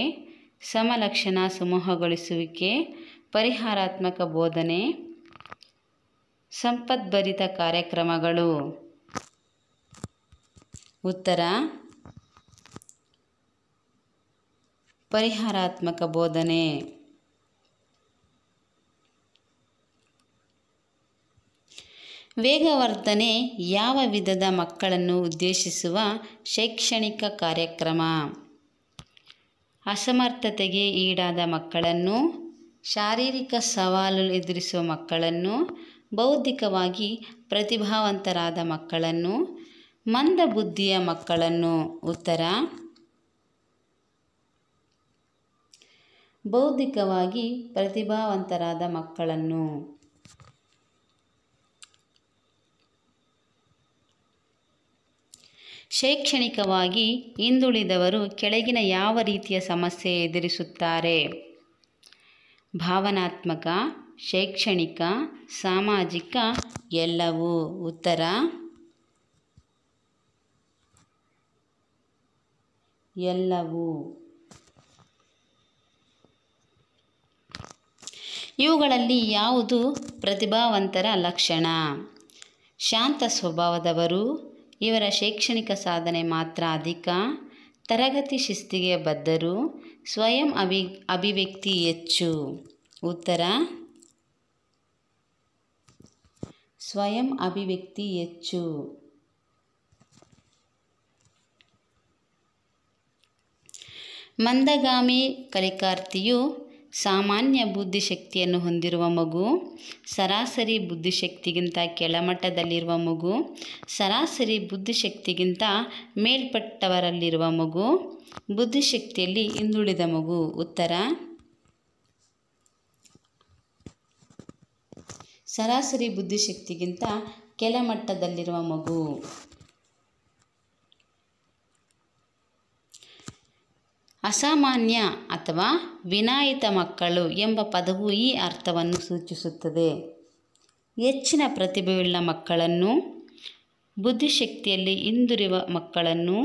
ಸಮಲಕ್ಷಣ ಸಮೂಹಗೊಳಿಸುವಿಕೆ, ಪರಿಹಾರಾತ್ಮಕ ಬೋಧನೆ, ಸಂಪದ್ಭರಿತ ಕಾರ್ಯಕ್ರಮಗಳು. ಉತ್ತರ ಪರಿಹಾರಾತ್ಮಕ ಬೋಧನೆ. ವೇಗವರ್ಧನೆ ಯಾವ ವಿಧದ ಮಕ್ಕಳನ್ನು ಉದ್ದೇಶಿಸುವ ಶೈಕ್ಷಣಿಕ ಕಾರ್ಯಕ್ರಮ? ಅಸಮರ್ಥತೆಗೆ ಈಡಾದ ಮಕ್ಕಳನ್ನು, ಶಾರೀರಿಕ ಸವಾಲು ಎದುರಿಸುವ ಮಕ್ಕಳನ್ನು, ಬೌದ್ಧಿಕವಾಗಿ ಪ್ರತಿಭಾವಂತರಾದ ಮಕ್ಕಳನ್ನು, ಮಂದಬುದ್ಧಿಯ ಮಕ್ಕಳನ್ನು. ಉತ್ತರ ಬೌದ್ಧಿಕವಾಗಿ ಪ್ರತಿಭಾವಂತರಾದ ಮಕ್ಕಳನ್ನು. ಶೈಕ್ಷಣಿಕವಾಗಿ ಹಿಂದುಳಿದವರು ಕೆಳಗಿನ ಯಾವ ರೀತಿಯ ಸಮಸ್ಯೆ ಎದುರಿಸುತ್ತಾರೆ? ಭಾವನಾತ್ಮಕ, ಶೈಕ್ಷಣಿಕ, ಸಾಮಾಜಿಕ, ಎಲ್ಲವೂ. ಉತ್ತರ ಎಲ್ಲವೂ. ಇವುಗಳಲ್ಲಿ ಯಾವುದು ಪ್ರತಿಭಾವಂತರ ಲಕ್ಷಣ? ಶಾಂತ ಸ್ವಭಾವದವರು, ಇವರ ಶೈಕ್ಷಣಿಕ ಸಾಧನೆ ಮಾತ್ರ ಅಧಿಕ, ತರಗತಿ ಶಿಸ್ತಿಗೆ ಬದ್ಧರು, ಸ್ವಯಂ ಅಭಿವ್ಯಕ್ತಿ ಹೆಚ್ಚು. ಉತ್ತರ ಸ್ವಯಂ ಅಭಿವ್ಯಕ್ತಿ ಹೆಚ್ಚು. ಮಂದಗಾಮಿ ಕಲಿಕಾರ್ಥಿಯು ಸಾಮಾನ್ಯ ಬುದ್ಧಿಶಕ್ತಿಯನ್ನು ಹೊಂದಿರುವ ಮಗು, ಸರಾಸರಿ ಬುದ್ಧಿಶಕ್ತಿಗಿಂತ ಕೆಳಮಟ್ಟದಲ್ಲಿರುವ ಮಗು, ಸರಾಸರಿ ಬುದ್ಧಿಶಕ್ತಿಗಿಂತ ಮೇಲ್ಪಟ್ಟವರಲ್ಲಿರುವ ಮಗು, ಬುದ್ಧಿಶಕ್ತಿಯಲ್ಲಿ ಹಿಂದುಳಿದ ಮಗು. ಉತ್ತರ ಸರಾಸರಿ ಬುದ್ಧಿಶಕ್ತಿಗಿಂತ ಕೆಳಮಟ್ಟದಲ್ಲಿರುವ ಮಗು. ಅಸಾಮಾನ್ಯ ಅಥವಾ ವಿನಾಯಿತ ಮಕ್ಕಳು ಎಂಬ ಪದವು ಈ ಅರ್ಥವನ್ನು ಸೂಚಿಸುತ್ತದೆ. ಹೆಚ್ಚಿನ ಪ್ರತಿಭೆಯುಳ್ಳ ಮಕ್ಕಳನ್ನು, ಬುದ್ಧಿಶಕ್ತಿಯಲ್ಲಿ ಹಿಂದುಳಿದ ಮಕ್ಕಳನ್ನು,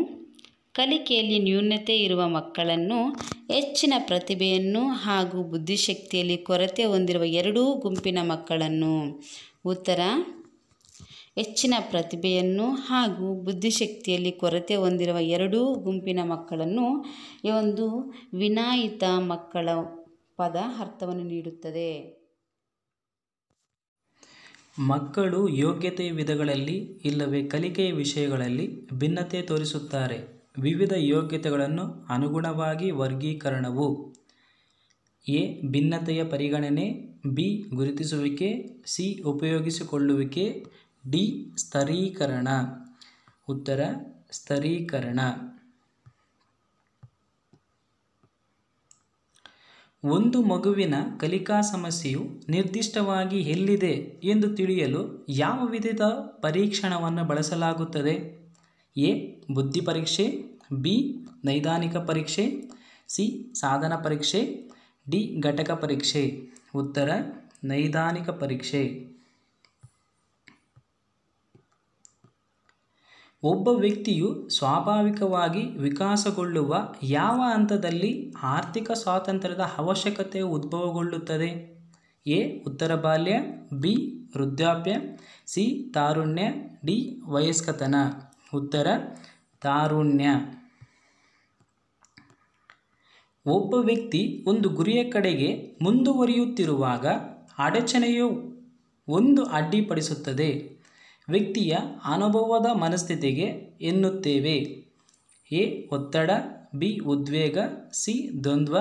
ಕಲಿಕೆಯಲ್ಲಿ ನ್ಯೂನತೆ ಇರುವ ಮಕ್ಕಳನ್ನು, ಹೆಚ್ಚಿನ ಪ್ರತಿಭೆಯನ್ನು ಹಾಗೂ ಬುದ್ಧಿಶಕ್ತಿಯಲ್ಲಿ ಕೊರತೆ ಹೊಂದಿರುವ ಎರಡೂ ಗುಂಪಿನ ಮಕ್ಕಳನ್ನು. ಉತ್ತರ: ಹೆಚ್ಚಿನ ಪ್ರತಿಭೆಯನ್ನು ಹಾಗೂ ಬುದ್ಧಿಶಕ್ತಿಯಲ್ಲಿ ಕೊರತೆ ಹೊಂದಿರುವ ಎರಡೂ ಗುಂಪಿನ ಮಕ್ಕಳನ್ನು ಈ ಒಂದು ವಿನಾಯಿತ ಮಕ್ಕಳ ಪದ ಅರ್ಥವನ್ನು ನೀಡುತ್ತದೆ. ಮಕ್ಕಳು ಯೋಗ್ಯತೆಯ ವಿಧಗಳಲ್ಲಿ ಇಲ್ಲವೇ ಕಲಿಕೆಯ ವಿಷಯಗಳಲ್ಲಿ ಭಿನ್ನತೆ ತೋರಿಸುತ್ತಾರೆ. ವಿವಿಧ ಯೋಗ್ಯತೆಗಳನ್ನು ಅನುಗುಣವಾಗಿ ವರ್ಗೀಕರಣವು: ಎ. ಭಿನ್ನತೆಯ ಪರಿಗಣನೆ, ಬಿ. ಗುರುತಿಸುವಿಕೆ, ಸಿ. ಉಪಯೋಗಿಸಿಕೊಳ್ಳುವಿಕೆ, ಡಿ. ಸ್ತರೀಕರಣ. ಉತ್ತರ: ಸ್ತರೀಕರಣ. ಒಂದು ಮಗುವಿನ ಕಲಿಕಾ ಸಮಸ್ಯೆಯು ನಿರ್ದಿಷ್ಟವಾಗಿ ಎಲ್ಲಿದೆ ಎಂದು ತಿಳಿಯಲು ಯಾವ ವಿಧದ ಪರೀಕ್ಷಣವನ್ನು ಬಳಸಲಾಗುತ್ತದೆ? ಎ. ಬುದ್ಧಿ ಪರೀಕ್ಷೆ, ಬಿ. ನೈದಾನಿಕ ಪರೀಕ್ಷೆ, ಸಿ. ಸಾಧನ ಪರೀಕ್ಷೆ, ಡಿ. ಘಟಕ ಪರೀಕ್ಷೆ. ಉತ್ತರ: ನೈದಾನಿಕ ಪರೀಕ್ಷೆ. ಒಬ್ಬ ವ್ಯಕ್ತಿಯು ಸ್ವಾಭಾವಿಕವಾಗಿ ವಿಕಾಸಗೊಳ್ಳುವ ಯಾವ ಹಂತದಲ್ಲಿ ಆರ್ಥಿಕ ಸ್ವಾತಂತ್ರ್ಯದ ಅವಶ್ಯಕತೆ ಉದ್ಭವಗೊಳ್ಳುತ್ತದೆ? ಎ. ಉತ್ತರ ಬಾಲ್ಯ, ಬಿ. ವೃದ್ಧಾಪ್ಯ, ಸಿ. ತಾರುಣ್ಯ, ಡಿ. ವಯಸ್ಕತನ. ಉತ್ತರ: ತಾರುಣ್ಯ. ಒಬ್ಬ ವ್ಯಕ್ತಿ ಒಂದು ಗುರಿಯ ಕಡೆಗೆ ಮುಂದುವರಿಯುತ್ತಿರುವಾಗ ಅಡಚಣೆಯು ಒಂದು ಅಡ್ಡಿಪಡಿಸುತ್ತದೆ. ವ್ಯಕ್ತಿಯ ಅನುಭವದ ಮನಸ್ಥಿತಿಗೆ ಎನ್ನುತ್ತೇವೆ? ಎ. ಒತ್ತಡ, ಬಿ. ಉದ್ವೇಗ, ಸಿ. ದ್ವಂದ್ವ,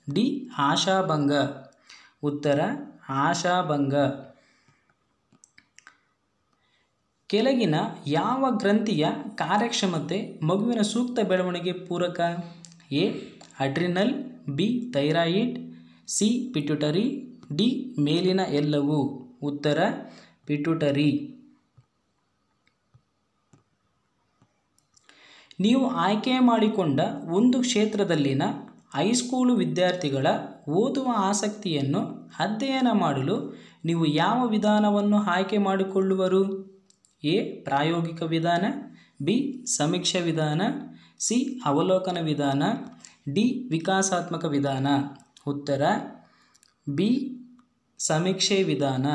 ಡಿ. ಆಶಾಭಂಗ. ಉತ್ತರ: ಆಶಾಭಂಗ. ಕೆಳಗಿನ ಯಾವ ಗ್ರಂಥಿಯ ಕಾರ್ಯಕ್ಷಮತೆ ಮಗುವಿನ ಸೂಕ್ತ ಬೆಳವಣಿಗೆ ಪೂರಕ? A. Adrenal, B. Thyroid, C. Pituitary, D. ಮೇಲಿನ ಎಲ್ಲವೂ. ಉತ್ತರ: ಪಿಟ್ಯುಟರಿ. ನೀವು ಆಯ್ಕೆ ಮಾಡಿಕೊಂಡ ಒಂದು ಕ್ಷೇತ್ರದಲ್ಲಿನ ಹೈಸ್ಕೂಲು ವಿದ್ಯಾರ್ಥಿಗಳ ಓದುವ ಆಸಕ್ತಿಯನ್ನು ಅಧ್ಯಯನ ಮಾಡಲು ನೀವು ಯಾವ ವಿಧಾನವನ್ನು ಆಯ್ಕೆ ಮಾಡಿಕೊಳ್ಳುವರು? ಎ. ಪ್ರಾಯೋಗಿಕ ವಿಧಾನ, ಬಿ. ಸಮೀಕ್ಷೆ ವಿಧಾನ, ಸಿ. ಅವಲೋಕನ ವಿಧಾನ, ಡಿ. ವಿಕಾಸಾತ್ಮಕ ವಿಧಾನ. ಉತ್ತರ: ಬಿ. ಸಮೀಕ್ಷೆ ವಿಧಾನ.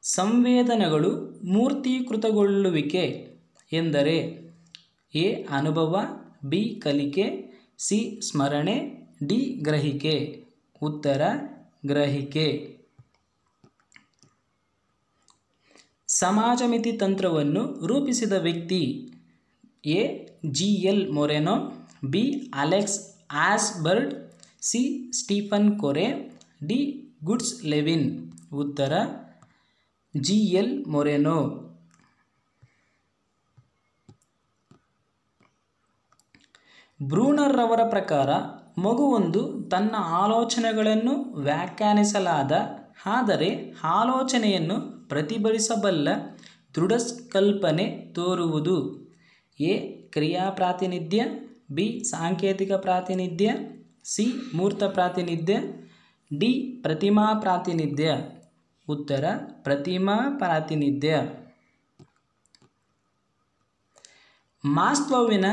ಸಂವೇದನೆಗಳು ಮೂರ್ತೀಕೃತಗೊಳ್ಳುವಿಕೆ ಎಂದರೆ? ಎ. ಅನುಭವ, ಬಿ. ಕಲಿಕೆ, ಸಿ. ಸ್ಮರಣೆ, ಡಿ. ಗ್ರಹಿಕೆ. ಉತ್ತರ: ಗ್ರಹಿಕೆ. ಸಮಾಜಮಿತಿ ತಂತ್ರವನ್ನು ರೂಪಿಸಿದ ವ್ಯಕ್ತಿ? A. G. L. Moreno, B. Alex Osborn, C. Stephen Corey, D. ಗುಡ್ಸ್ ಲೆವಿನ್. ಉತ್ತರ: ಜಿ. ಎಲ್. ಮೊರೆನೊ. ಬ್ರೂನರ್ ರವರ ಪ್ರಕಾರ ಮಗುವೊಂದು ತನ್ನ ಆಲೋಚನೆಗಳನ್ನು ವ್ಯಾಖ್ಯಾನಿಸಲಾದ ಆದರೆ ಆಲೋಚನೆಯನ್ನು ಪ್ರತಿಫಲಿಸಬಲ್ಲ ದೃಢಕಲ್ಪನೆ ತೋರುವುದು. ಎ. ಕ್ರಿಯಾ ಪ್ರಾತಿನಿಧ್ಯ, ಬಿ. ಸಾಂಕೇತಿಕ ಪ್ರಾತಿನಿಧ್ಯ, ಸಿ. ಮೂರ್ತ ಪ್ರಾತಿನಿಧ್ಯ, ಡಿ. ಪ್ರತಿಮಾ ಪ್ರಾತಿನಿಧ್ಯ. ಉತ್ತರ: ಪ್ರತಿಮಾ ಪ್ರಾತಿನಿಧ್ಯ. ಮಾಸ್ಲೋವಿನ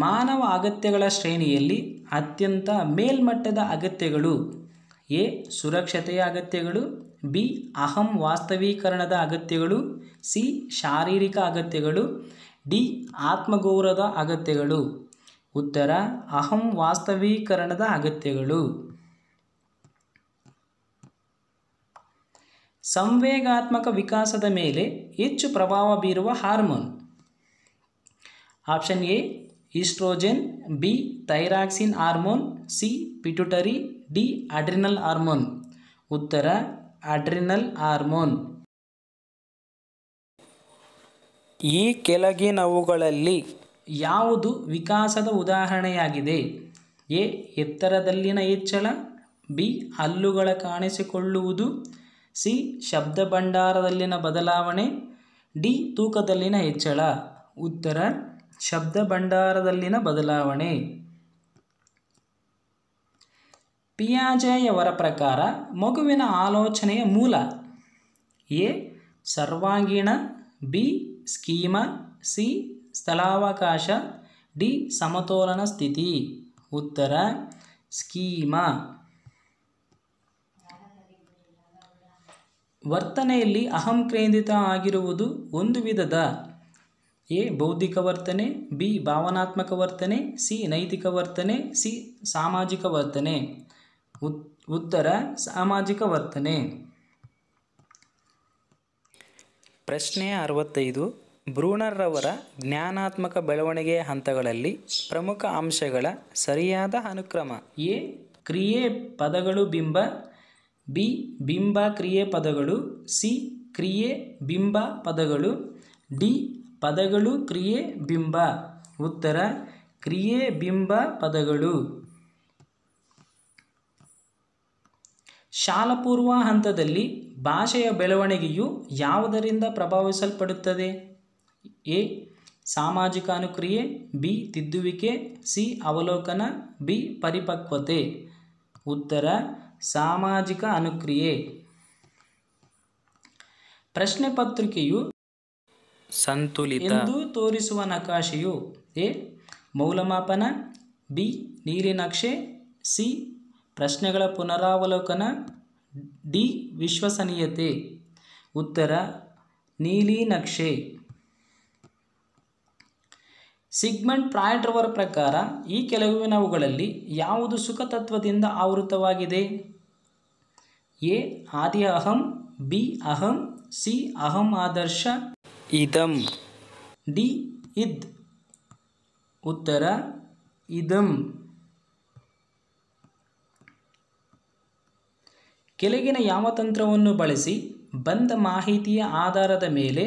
ಮಾನವ ಅಗತ್ಯಗಳ ಶ್ರೇಣಿಯಲ್ಲಿ ಅತ್ಯಂತ ಮೇಲ್ಮಟ್ಟದ ಅಗತ್ಯಗಳು? ಎ. ಸುರಕ್ಷತೆಯ ಅಗತ್ಯಗಳು, ಬಿ. ಅಹಂ ವಾಸ್ತವೀಕರಣದ ಅಗತ್ಯಗಳು, ಸಿ. ಶಾರೀರಿಕ ಅಗತ್ಯಗಳು, ಡಿ. ಆತ್ಮಗೌರವದ ಅಗತ್ಯಗಳು. ಉತ್ತರ: ಅಹಂ ವಾಸ್ತವೀಕರಣದ ಅಗತ್ಯಗಳು. ಸಂವೇಗಾತ್ಮಕ ವಿಕಾಸದ ಮೇಲೆ ಹೆಚ್ಚು ಪ್ರಭಾವ ಬೀರುವ hormone? Option A. Oestrogen, B. Thyroxine hormone, C. Pituitary, D. Adrenal hormone. ಉತ್ತರ: ಅಡ್ರಿನಲ್ ಹಾರ್ಮೋನ್. ಈ ಕೆಳಗಿನವುಗಳಲ್ಲಿ ಯಾವುದು ವಿಕಾಸದ ಉದಾಹರಣೆಯಾಗಿದೆ? ಎ. ಎತ್ತರದಲ್ಲಿನ ಹೆಚ್ಚಳ, ಬಿ. ಹಲ್ಲುಗಳ ಕಾಣಿಸಿಕೊಳ್ಳುವುದು, ಸಿ. ಶಬ್ದ ಭಂಡಾರದಲ್ಲಿನ ಬದಲಾವಣೆ, ಡಿ. ತೂಕದಲ್ಲಿನ ಹೆಚ್ಚಳ. ಉತ್ತರ: ಶಬ್ದ ಭಂಡಾರದಲ್ಲಿನ ಬದಲಾವಣೆ. ಪಿಯಾಜೆಯವರ ಪ್ರಕಾರ ಮಗುವಿನ ಆಲೋಚನೆಯ ಮೂಲ ಎ ಸರ್ವಾಂಗೀಣ, ಬಿ ಸ್ಕೀಮಾ, ಸಿ ಸ್ಥಳಾವಕಾಶ, ಡಿ ಸಮತೋಲನ ಸ್ಥಿತಿ. ಉತ್ತರ ಸ್ಕೀಮಾ. ವರ್ತನೆಯಲ್ಲಿ ಅಹಂ ಕೇಂದ್ರಿತ ಆಗಿರುವುದು ಒಂದು ವಿಧದ ಎ ಬೌದ್ಧಿಕ ವರ್ತನೆ, ಬಿ ಭಾವನಾತ್ಮಕ ವರ್ತನೆ, ಸಿ ನೈತಿಕ ವರ್ತನೆ, ಸಿ ಸಾಮಾಜಿಕ ವರ್ತನೆ. ಉತ್ತರ ಸಾಮಾಜಿಕ ವರ್ತನೆ. ಪ್ರಶ್ನೆ 65. ಬ್ರೂನರ್ರವರ ಜ್ಞಾನಾತ್ಮಕ ಬೆಳವಣಿಗೆಯ ಹಂತಗಳಲ್ಲಿ ಪ್ರಮುಖ ಅಂಶಗಳ ಸರಿಯಾದ ಅನುಕ್ರಮ ಎ ಕ್ರಿಯೆ ಪದಗಳು ಬಿಂಬ, ಬಿ ಬಿಂಬ ಕ್ರಿಯೆ ಪದಗಳು, ಸಿ ಕ್ರಿಯೆ ಬಿಂಬ ಪದಗಳು, ಡಿ ಪದಗಳು ಕ್ರಿಯೆ ಬಿಂಬ. ಉತ್ತರ ಕ್ರಿಯೆ ಬಿಂಬ ಪದಗಳು. ಶಾಲಾಪೂರ್ವ ಹಂತದಲ್ಲಿ ಭಾಷೆಯ ಬೆಳವಣಿಗೆಯು ಯಾವುದರಿಂದ ಪ್ರಭಾವಿಸಲ್ಪಡುತ್ತದೆ? ಎ ಸಾಮಾಜಿಕ ಅನುಕ್ರಿಯೆ, ಬಿ ತಿದ್ದುವಿಕೆ, ಸಿ ಅವಲೋಕನ, ಬಿ ಪರಿಪಕ್ವತೆ. ಉತ್ತರ ಸಾಮಾಜಿಕ ಅನುಕ್ರಿಯೆ. ಪ್ರಶ್ನೆ ಪತ್ರಿಕೆಯು ಸಂತುಲಿತ ಎಂದು ತೋರಿಸುವ ನಕಾಶೆಯು ಎ ಮೌಲ್ಯಮಾಪನ, ಬಿ ನೀಲಿನಕ್ಷೆ, ಸಿ ಪ್ರಶ್ನೆಗಳ ಪುನರಾವಲೋಕನ, ಡಿ ವಿಶ್ವಸನೀಯತೆ. ಉತ್ತರ ನೀಲಿನಕ್ಷೆ. ಸಿಗ್ಮಂಡ್ ಫ್ರಾಯ್ಡ್ರವರ ಪ್ರಕಾರ ಈ ಕೆಳಗಿನವುಗಳಲ್ಲಿ ಯಾವುದು ಸುಖತತ್ವದಿಂದ ಆವೃತವಾಗಿದೆ? ಎ ಆದಿ ಅಹಂ, ಬಿ ಅಹಂ, ಸಿ ಅಹಂ ಆದರ್ಶ, ಇದಂ, ಡಿ ಇದ್. ಉತ್ತರ ಇದಂ. ಕೆಳಗಿನ ಯಾವ ತಂತ್ರವನ್ನು ಬಳಸಿ ಬಂದ ಮಾಹಿತಿಯ ಆಧಾರದ ಮೇಲೆ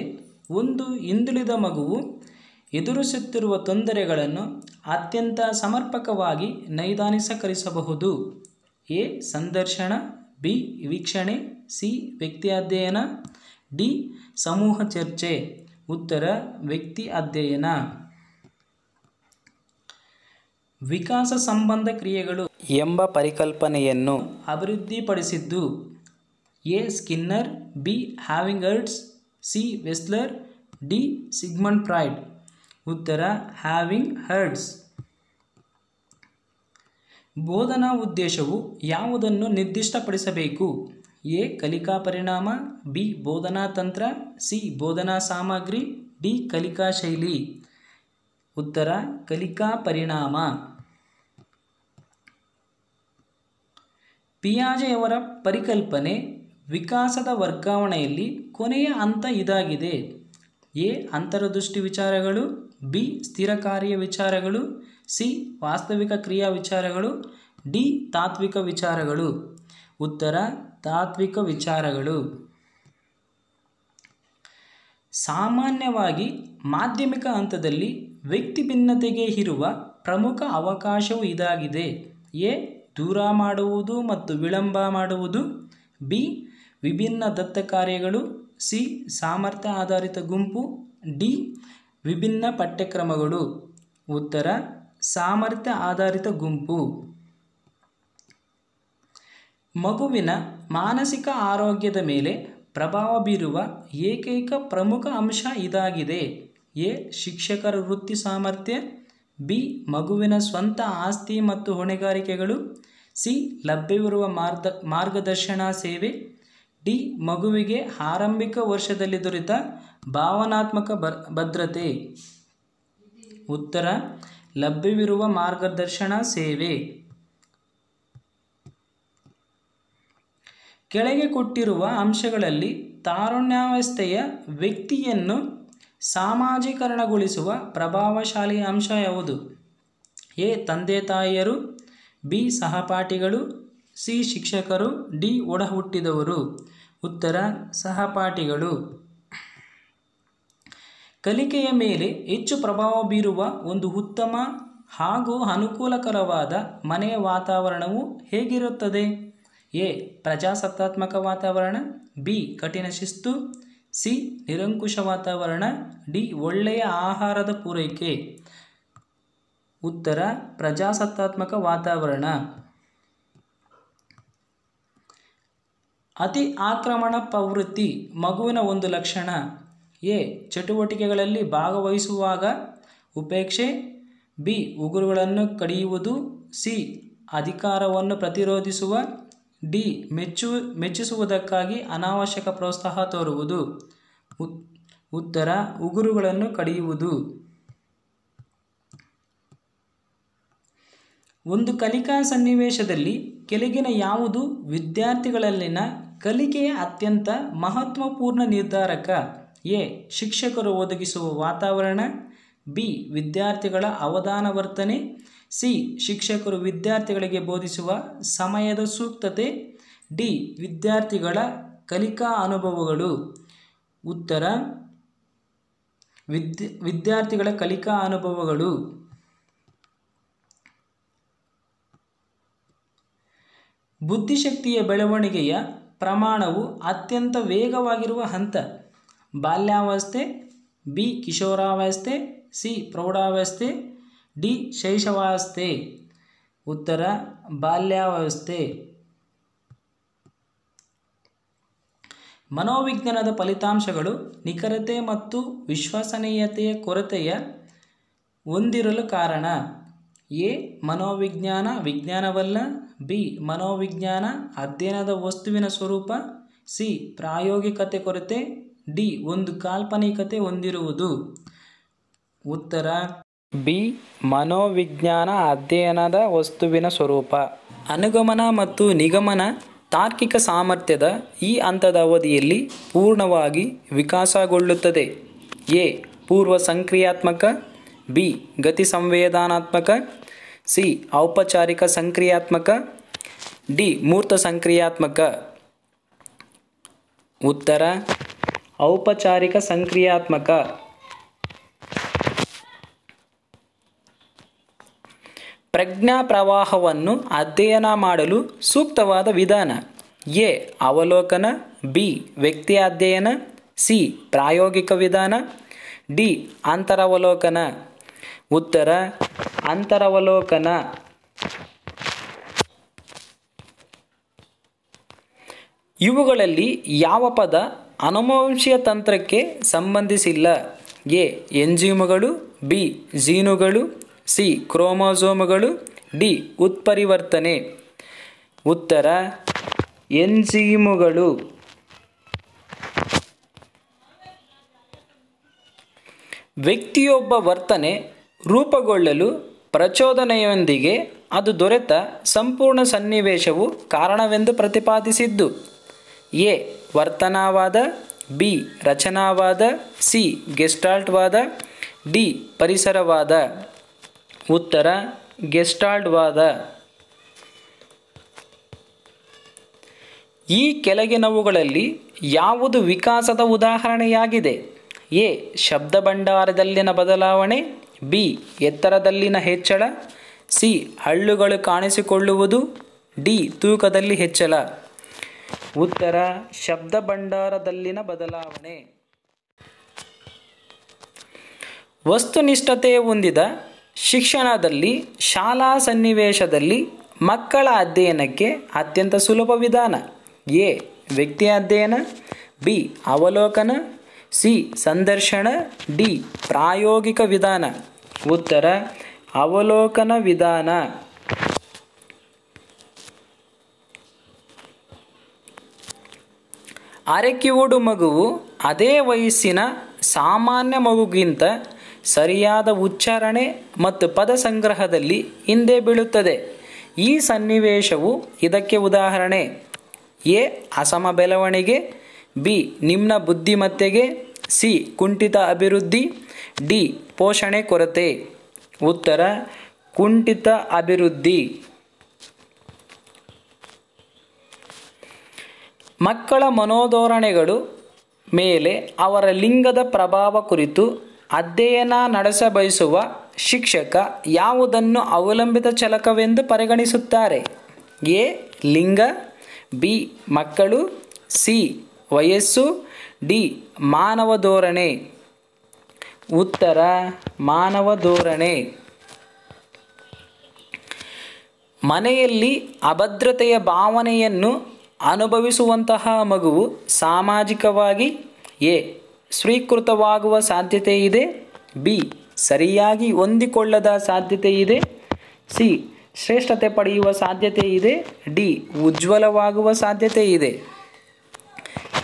ಒಂದು ಹಿಂದುಳಿದ ಮಗುವು ಎದುರಿಸುತ್ತಿರುವ ತೊಂದರೆಗಳನ್ನು ಅತ್ಯಂತ ಸಮರ್ಪಕವಾಗಿ ನೈದಾನಿಕರಿಸಬಹುದು? ಎ ಸಂದರ್ಶನ, ಬಿ ವೀಕ್ಷಣೆ, ಸಿ ವ್ಯಕ್ತಿ ಅಧ್ಯಯನ, ಡಿ ಸಮೂಹ ಚರ್ಚೆ. ಉತ್ತರ ವ್ಯಕ್ತಿ ಅಧ್ಯಯನ. ವಿಕಾಸ ಸಂಬಂಧ ಕ್ರಿಯೆಗಳು ಎಂಬ ಪರಿಕಲ್ಪನೆಯನ್ನು ಅಭಿವೃದ್ಧಿಪಡಿಸಿದ್ದು ಎ ಸ್ಕಿನ್ನರ್, ಬಿ ಹ್ಯಾವಿಂಗರ್ಸ್, C Wechsler, D Sigmund Freud. ಉತ್ತರ ಹ್ಯಾವಿಂಗರ್ಸ್. ಬೋಧನಾ ಉದ್ದೇಶವು ಯಾವುದನ್ನು ನಿರ್ದಿಷ್ಟಪಡಿಸಬೇಕು? ಎ ಕಲಿಕಾ ಪರಿಣಾಮ, ಬಿ ಬೋಧನಾ ತಂತ್ರ, ಸಿ ಬೋಧನಾ ಸಾಮಗ್ರಿ, ಡಿ ಕಲಿಕಾ ಶೈಲಿ. ಉತ್ತರ ಕಲಿಕಾ ಪರಿಣಾಮ. ಪಿಯಾಜೆಯವರ ಪರಿಕಲ್ಪನೆ ವಿಕಾಸದ ವರ್ಗಾವಣೆಯಲ್ಲಿ ಕೊನೆಯ ಹಂತ ಇದಾಗಿದೆ. ಎ ಅಂತರದೃಷ್ಟಿ ವಿಚಾರಗಳು, ಬಿ ಸ್ಥಿರ ಕಾರ್ಯ ವಿಚಾರಗಳು, ಸಿ ವಾಸ್ತವಿಕ ಕ್ರಿಯಾ ವಿಚಾರಗಳು, ಡಿ ತಾತ್ವಿಕ ವಿಚಾರಗಳು. ಉತ್ತರ ತಾತ್ವಿಕ ವಿಚಾರಗಳು. ಸಾಮಾನ್ಯವಾಗಿ ಮಾಧ್ಯಮಿಕ ಹಂತದಲ್ಲಿ ವ್ಯಕ್ತಿ ಭಿನ್ನತೆಗೆ ಇರುವ ಪ್ರಮುಖ ಅವಕಾಶವು ಇದಾಗಿದೆ. ಎ ದೂರ ಮಾಡುವುದು ಮತ್ತು ವಿಳಂಬ ಮಾಡುವುದು, ಬಿ ವಿಭಿನ್ನ ದತ್ತ ಕಾರ್ಯಗಳು, ಸಿ ಸಾಮರ್ಥ್ಯ ಆಧಾರಿತ ಗುಂಪು, ಡಿ ವಿಭಿನ್ನ ಪಠ್ಯಕ್ರಮಗಳು. ಉತ್ತರ ಸಾಮರ್ಥ್ಯ ಆಧಾರಿತ ಗುಂಪು. ಮಗುವಿನ ಮಾನಸಿಕ ಆರೋಗ್ಯದ ಮೇಲೆ ಪ್ರಭಾವ ಬೀರುವ ಏಕೈಕ ಪ್ರಮುಖ ಅಂಶ ಇದಾಗಿದೆ. ಎ ಶಿಕ್ಷಕರ ವೃತ್ತಿ ಸಾಮರ್ಥ್ಯ, ಬಿ ಮಗುವಿನ ಸ್ವಂತ ಆಸ್ತಿ ಮತ್ತು ಹೊಣೆಗಾರಿಕೆಗಳು, ಸಿ ಲಭ್ಯವಿರುವ ಮಾರ್ಗದರ್ಶನ ಸೇವೆ, ಡಿ ಮಗುವಿಗೆ ಆರಂಭಿಕ ವರ್ಷದಲ್ಲಿ ದೊರೆತ ಭಾವನಾತ್ಮಕ ಭದ್ರತೆ. ಉತ್ತರ ಲಭ್ಯವಿರುವ ಮಾರ್ಗದರ್ಶನ ಸೇವೆ. ಕೆಳಗೆ ಕೊಟ್ಟಿರುವ ಅಂಶಗಳಲ್ಲಿ ತಾರುಣ್ಯಾವಸ್ಥೆಯ ವ್ಯಕ್ತಿಯನ್ನು ಸಾಮಾಜೀಕರಣಗೊಳಿಸುವ ಪ್ರಭಾವಶಾಲಿ ಅಂಶ ಯಾವುದು? ಎ ತಂದೆ ತಾಯಿಯರು, ಬಿ ಸಹಪಾಠಿಗಳು, ಸಿ ಶಿಕ್ಷಕರು, ಡಿ ಒಡ ಹುಟ್ಟಿದವರು. ಉತ್ತರ ಸಹಪಾಠಿಗಳು. ಕಲಿಕೆಯ ಮೇಲೆ ಹೆಚ್ಚು ಪ್ರಭಾವ ಬೀರುವ ಒಂದು ಉತ್ತಮ ಹಾಗೂ ಅನುಕೂಲಕರವಾದ ಮನೆಯ ವಾತಾವರಣವು ಹೇಗಿರುತ್ತದೆ? ಎ ಪ್ರಜಾಸತ್ತಾತ್ಮಕ ವಾತಾವರಣ, ಬಿ ಕಠಿಣ ಶಿಸ್ತು, ಸಿ ನಿರಂಕುಶ ವಾತಾವರಣ, ಡಿ ಒಳ್ಳೆಯ ಆಹಾರದ ಪೂರೈಕೆ. ಉತ್ತರ ಪ್ರಜಾಸತ್ತಾತ್ಮಕ ವಾತಾವರಣ. ಅತಿ ಆಕ್ರಮಣ ಪ್ರವೃತ್ತಿ ಮಗುವಿನ ಒಂದು ಲಕ್ಷಣ. ಎ. ಚಟುವಟಿಕೆಗಳಲ್ಲಿ ಭಾಗವಹಿಸುವಾಗ ಉಪೇಕ್ಷೆ. ಬಿ. ಉಗುರುಗಳನ್ನು ಕಡಿಯುವುದು. ಸಿ. ಅಧಿಕಾರವನ್ನು ಪ್ರತಿರೋಧಿಸುವ. ಡಿ. ಮೆಚ್ಚಿಸುವುದಕ್ಕಾಗಿ ಅನಾವಶ್ಯಕ ಪ್ರೋತ್ಸಾಹ ತೋರುವುದು. ಉತ್ತರ ಉಗುರುಗಳನ್ನು ಕಡಿಯುವುದು. ಒಂದು ಕಲಿಕಾ ಸನ್ನಿವೇಶದಲ್ಲಿ ಕೆಳಗಿನ ಯಾವುದು ವಿದ್ಯಾರ್ಥಿಗಳಲ್ಲಿನ ಕಲಿಕೆಯ ಅತ್ಯಂತ ಮಹತ್ವಪೂರ್ಣ ನಿರ್ಧಾರಕ? ಎ. ಶಿಕ್ಷಕರು ಒದಗಿಸುವ ವಾತಾವರಣ. ಬಿ. ವಿದ್ಯಾರ್ಥಿಗಳ ಅವಧಾನ ವರ್ತನೆ. ಸಿ. ಶಿಕ್ಷಕರು ವಿದ್ಯಾರ್ಥಿಗಳಿಗೆ ಬೋಧಿಸುವ ಸಮಯದ ಸೂಕ್ತತೆ. ಡಿ. ವಿದ್ಯಾರ್ಥಿಗಳ ಕಲಿಕಾ ಅನುಭವಗಳು. ಉತ್ತರ ವಿದ್ಯಾರ್ಥಿಗಳ ಕಲಿಕಾ ಅನುಭವಗಳು. ಬುದ್ಧಿಶಕ್ತಿಯ ಬೆಳವಣಿಗೆಯ ಪ್ರಮಾಣವು ಅತ್ಯಂತ ವೇಗವಾಗಿರುವ ಹಂತ. ಬಾಲ್ಯಾವಸ್ಥೆ. ಬಿ. ಕಿಶೋರಾವಸ್ಥೆ. ಸಿ. ಪ್ರೌಢಾವಸ್ಥೆ. ಡಿ. ಶೈಶವಾವಸ್ಥೆ. ಉತ್ತರ ಬಾಲ್ಯಾವಸ್ಥೆ. ಮನೋವಿಜ್ಞಾನದ ಫಲಿತಾಂಶಗಳು ನಿಖರತೆ ಮತ್ತು ವಿಶ್ವಸನೀಯತೆಯ ಕೊರತೆಯ ಹೊಂದಿರಲು ಕಾರಣ. ಎ. ಮನೋವಿಜ್ಞಾನ ವಿಜ್ಞಾನವಲ್ಲ. ಬಿ. ಮನೋವಿಜ್ಞಾನ ಅಧ್ಯಯನದ ವಸ್ತುವಿನ ಸ್ವರೂಪ. ಸಿ. ಪ್ರಾಯೋಗಿಕತೆ ಕೊರತೆ. ಡಿ. ಒಂದು ಕಾಲ್ಪನಿಕತೆ ಹೊಂದಿರುವುದು. ಉತ್ತರ ಬಿ. ಮನೋವಿಜ್ಞಾನ ಅಧ್ಯಯನದ ವಸ್ತುವಿನ ಸ್ವರೂಪ. ಅನುಗಮನ ಮತ್ತು ನಿಗಮನ ತಾರ್ಕಿಕ ಸಾಮರ್ಥ್ಯದ ಈ ಹಂತದ ಅವಧಿಯಲ್ಲಿ ಪೂರ್ಣವಾಗಿ ವಿಕಾಸಗೊಳ್ಳುತ್ತದೆ. ಎ. ಪೂರ್ವ ಸಂಕ್ರಿಯಾತ್ಮಕ. ಬಿ. ಗತಿ ಸಂವೇದನಾತ್ಮಕ. ಸಿ. ಔಪಚಾರಿಕ ಸಂಕ್ರಿಯಾತ್ಮಕ. ಡಿ. ಮೂರ್ತ ಸಂಕ್ರಿಯಾತ್ಮಕ. ಉತ್ತರ ಔಪಚಾರಿಕ ಸಂಕ್ರಿಯಾತ್ಮಕ. ಪ್ರಜ್ಞಾ ಪ್ರವಾಹವನ್ನು ಅಧ್ಯಯನ ಮಾಡಲು ಸೂಕ್ತವಾದ ವಿಧಾನ. ಎ. ಅವಲೋಕನ. ಬಿ. ವ್ಯಕ್ತಿ ಅಧ್ಯಯನ. ಸಿ. ಪ್ರಾಯೋಗಿಕ ವಿಧಾನ. ಡಿ. ಅಂತರವಲೋಕನ. ಉತ್ತರ ಅಂತರವಲೋಕನ. ಇವುಗಳಲ್ಲಿ ಯಾವ ಪದ ಅನುವಂಶೀಯ ತಂತ್ರಕ್ಕೆ ಸಂಬಂಧಿಸಿಲ್ಲ? ಎ. ಎಂಜಿಮುಗಳು. ಬಿ. ಜೀನುಗಳು. ಸಿ. ಕ್ರೋಮೋಸೋಮ್ಗಳು. ಡಿ. ಉತ್ಪರಿವರ್ತನೆ. ಉತ್ತರ ಎಂಜಿಮುಗಳು. ವ್ಯಕ್ತಿಯೊಬ್ಬ ವರ್ತನೆ ರೂಪುಗೊಳ್ಳಲು ಪ್ರಚೋದನೆಯೊಂದಿಗೆ ಅದು ದೊರೆತ ಸಂಪೂರ್ಣ ಸನ್ನಿವೇಶವು ಕಾರಣವೆಂದು ಪ್ರತಿಪಾದಿಸಿದ್ದು. ಎ. ವರ್ತನವಾದ. ಬಿ. ರಚನಾವಾದ. ಸಿ. ಗೆಸ್ಟಾಲ್ಟ್ವಾದ. ಡಿ. ಪರಿಸರವಾದ. ಉತ್ತರ ಗೆಸ್ಟಾಲ್ಟ್ವಾದ. ಈ ಕೆಳಗಿನವುಗಳಲ್ಲಿ ಯಾವುದು ವಿಕಾಸದ ಉದಾಹರಣೆಯಾಗಿದೆ? ಎ. ಶಬ್ದ ಭಂಡಾರದಲ್ಲಿನ ಬದಲಾವಣೆ. ಬಿ. ಎತ್ತರದಲ್ಲಿನ ಹೆಚ್ಚಳ. ಸಿ. ಹಳ್ಳುಗಳು ಕಾಣಿಸಿಕೊಳ್ಳುವುದು. ಡಿ. ತೂಕದಲ್ಲಿ ಹೆಚ್ಚಳ. ಉತ್ತರ ಶಬ್ದ ಭಂಡಾರದಲ್ಲಿನ ಬದಲಾವಣೆ. ವಸ್ತುನಿಷ್ಠತೆ ಹೊಂದಿದ ಶಿಕ್ಷಣದಲ್ಲಿ ಶಾಲಾ ಸನ್ನಿವೇಶದಲ್ಲಿ ಮಕ್ಕಳ ಅಧ್ಯಯನಕ್ಕೆ ಅತ್ಯಂತ ಸುಲಭ ವಿಧಾನ. ಎ. ವ್ಯಕ್ತಿ ಅಧ್ಯಯನ. ಬಿ. ಅವಲೋಕನ. ಸಿ. ಸಂದರ್ಶನ. ಡಿ. ಪ್ರಾಯೋಗಿಕ ವಿಧಾನ. ಉತ್ತರ ಅವಲೋಕನ ವಿಧಾನ. ಅರೆಕಿವುಡು ಮಗುವು ಅದೇ ವಯಸ್ಸಿನ ಸಾಮಾನ್ಯ ಮಗುಗಿಂತ ಸರಿಯಾದ ಉಚ್ಚಾರಣೆ ಮತ್ತು ಪದ ಸಂಗ್ರಹದಲ್ಲಿ ಹಿಂದೆ ಬೀಳುತ್ತದೆ. ಈ ಸನ್ನಿವೇಶವು ಇದಕ್ಕೆ ಉದಾಹರಣೆ. ಎ. ಅಸಮ ಬೆಳವಣಿಗೆ. ಬಿ. ನಿಮ್ನ ಬುದ್ಧಿಮತ್ತೆಗೆ. ಸಿ. ಕುಂಠಿತ ಅಭಿವೃದ್ಧಿ. ಡಿ. ಪೋಷಣೆ ಕೊರತೆ. ಉತ್ತರ ಕುಂಠಿತ ಅಭಿವೃದ್ಧಿ. ಮಕ್ಕಳ ಮನೋಧೋರಣೆಗಳು ಮೇಲೆ ಅವರ ಲಿಂಗದ ಪ್ರಭಾವ ಕುರಿತು ಅಧ್ಯಯನ ನಡೆಸಬಯಸುವ ಶಿಕ್ಷಕ ಯಾವುದನ್ನು ಅವಲಂಬಿತ ಚಲಕವೆಂದು ಪರಿಗಣಿಸುತ್ತಾರೆ? ಎ. ಲಿಂಗ. ಬಿ. ಮಕ್ಕಳು. ಸಿ. ವಯಸ್ಸು. ಡಿ. ಮಾನವ ಧೋರಣೆ. ಉತ್ತರ ಮಾನವ ಧೋರಣೆ. ಮನೆಯಲ್ಲಿ ಅಭದ್ರತೆಯ ಭಾವನೆಯನ್ನು ಅನುಭವಿಸುವಂತಹ ಮಗುವು ಸಾಮಾಜಿಕವಾಗಿ ಎ ಸ್ವೀಕೃತವಾಗುವ ಸಾಧ್ಯತೆ ಇದೆ, ಬಿ ಸರಿಯಾಗಿ ಹೊಂದಿಕೊಳ್ಳದ ಸಾಧ್ಯತೆ ಇದೆ, ಸಿ ಶ್ರೇಷ್ಠತೆ ಪಡೆಯುವ ಸಾಧ್ಯತೆ ಇದೆ, ಡಿ ಉಜ್ವಲವಾಗುವ ಸಾಧ್ಯತೆ ಇದೆ.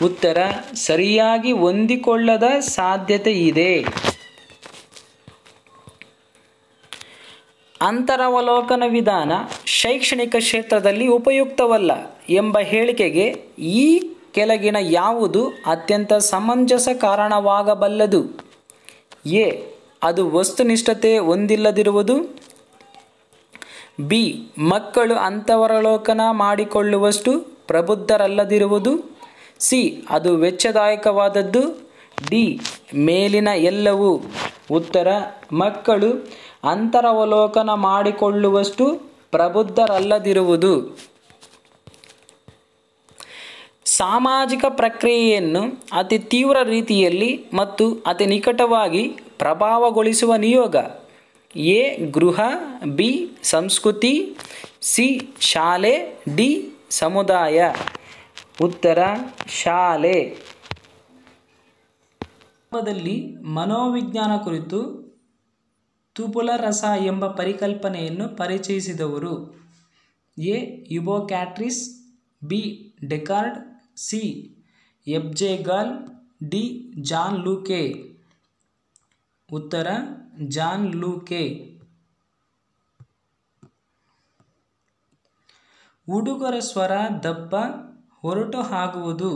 ಉತ್ತರ ಸರಿಯಾಗಿ ಹೊಂದಿಕೊಳ್ಳದ ಸಾಧ್ಯತೆ ಇದೆ. ಅಂತರವಲೋಕನ ವಿಧಾನ ಶೈಕ್ಷಣಿಕ ಕ್ಷೇತ್ರದಲ್ಲಿ ಉಪಯುಕ್ತವಲ್ಲ ಎಂಬ ಹೇಳಿಕೆಗೆ ಈ ಕೆಳಗಿನ ಯಾವುದು ಅತ್ಯಂತ ಸಮಂಜಸ ಕಾರಣವಾಗಬಲ್ಲದು? ಎ ಅದು ವಸ್ತುನಿಷ್ಠತೆ ಹೊಂದಿಲ್ಲದಿರುವುದು, ಬಿ ಮಕ್ಕಳು ಅಂತರವಲೋಕನ ಮಾಡಿಕೊಳ್ಳುವಷ್ಟು ಪ್ರಬುದ್ಧರಲ್ಲದಿರುವುದು, ಸಿ ಅದು ವೆಚ್ಚದಾಯಕವಾದದ್ದು, ಡಿ ಮೇಲಿನ ಎಲ್ಲವೂ. ಉತ್ತರ ಮಕ್ಕಳು ಅಂತರವಲೋಕನ ಮಾಡಿಕೊಳ್ಳುವಷ್ಟು ಪ್ರಬುದ್ಧರಲ್ಲದಿರುವುದು. ಸಾಮಾಜಿಕ ಪ್ರಕ್ರಿಯೆಯನ್ನು ಅತಿ ತೀವ್ರ ರೀತಿಯಲ್ಲಿ ಮತ್ತು ಅತಿ ನಿಕಟವಾಗಿ ಪ್ರಭಾವಗೊಳಿಸುವ ನಿಯೋಗ ಎ ಗೃಹ, ಬಿ ಸಂಸ್ಕೃತಿ, ಸಿ ಶಾಲೆ, ಡಿ ಸಮುದಾಯ. ಉತ್ತರ ಶಾಲೆ. ಮನೋವಿಜ್ಞಾನ ಕುರಿತು ತುಪುಲ ರಸ ಎಂಬ ಪರಿಕಲ್ಪನೆಯನ್ನು ಪರಿಚಯಿಸಿದವರು A Hippocrates, B Descartes, C ಎಬ್ಜೆಗಾಲ್, ಡಿ ಜಾನ್ ಲೂಕೆ. ಉತ್ತರ ಜಾನ್ ಲೂಕೆ. ಹುಡುಗರ ಸ್ವರ ದಪ್ಪ, ಹೊರಟು ಆಗುವುದು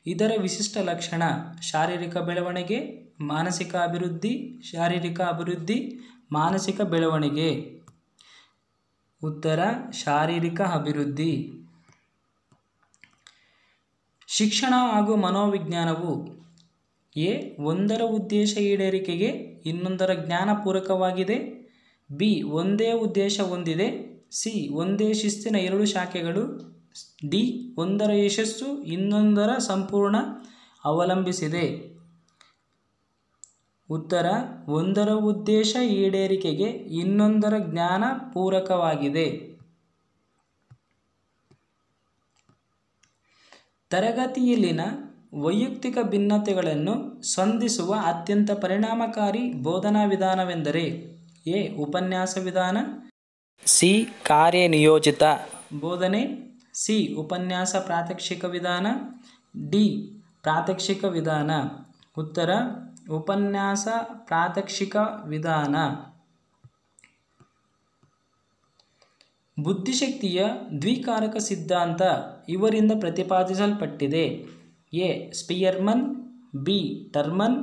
ಇದರ ವಿಶಿಷ್ಟ ಲಕ್ಷಣ. ಶಾರೀರಿಕ ಬೆಳವಣಿಗೆ, ಮಾನಸಿಕ ಅಭಿವೃದ್ಧಿ, ಶಾರೀರಿಕ ಅಭಿವೃದ್ಧಿ, ಮಾನಸಿಕ ಬೆಳವಣಿಗೆ. ಉತ್ತರ ಶಾರೀರಿಕ ಅಭಿವೃದ್ಧಿ. ಶಿಕ್ಷಣ ಹಾಗೂ ಮನೋವಿಜ್ಞಾನವು ಎ ಒಂದರ ಉದ್ದೇಶ ಈಡೇರಿಕೆಗೆ ಇನ್ನೊಂದರ ಜ್ಞಾನ ಪೂರಕವಾಗಿದೆ, ಬಿ ಒಂದೇ ಉದ್ದೇಶ ಹೊಂದಿದೆ, ಸಿ ಒಂದೇ ಶಿಸ್ತಿನ ಎರಡು ಶಾಖೆಗಳು, ಡಿ ಒಂದರ ಯಶಸ್ಸು ಇನ್ನೊಂದರ ಸಂಪೂರ್ಣ ಅವಲಂಬಿಸಿದೆ. ಉತ್ತರ ಒಂದರ ಉದ್ದೇಶ ಈಡೇರಿಕೆಗೆ ಇನ್ನೊಂದರ ಜ್ಞಾನ ಪೂರಕವಾಗಿದೆ. ತರಗತಿಯಲ್ಲಿನ ವೈಯಕ್ತಿಕ ಭಿನ್ನತೆಗಳನ್ನು ಸಂಧಿಸುವ ಅತ್ಯಂತ ಪರಿಣಾಮಕಾರಿ ಬೋಧನಾ ವಿಧಾನವೆಂದರೆ ಎ ಉಪನ್ಯಾಸ ವಿಧಾನ, ಸಿ ಕಾರ್ಯನಿಯೋಜಿತ ಬೋಧನೆ, ಸಿ ಉಪನ್ಯಾಸ ಪ್ರಾತ್ಯಕ್ಷಿಕ ವಿಧಾನ, ಡಿ ಪ್ರಾತ್ಯಕ್ಷಿಕ ವಿಧಾನ. ಉತ್ತರ ಉಪನ್ಯಾಸ ಪ್ರಾತ್ಯಕ್ಷಿಕ ವಿಧಾನ. ಬುದ್ಧಿಶಕ್ತಿಯ ದ್ವಿಕಾರಕ ಸಿದ್ಧಾಂತ ಇವರಿಂದ ಪ್ರತಿಪಾದಿಸಲ್ಪಟ್ಟಿದೆ A Spearman, B Terman,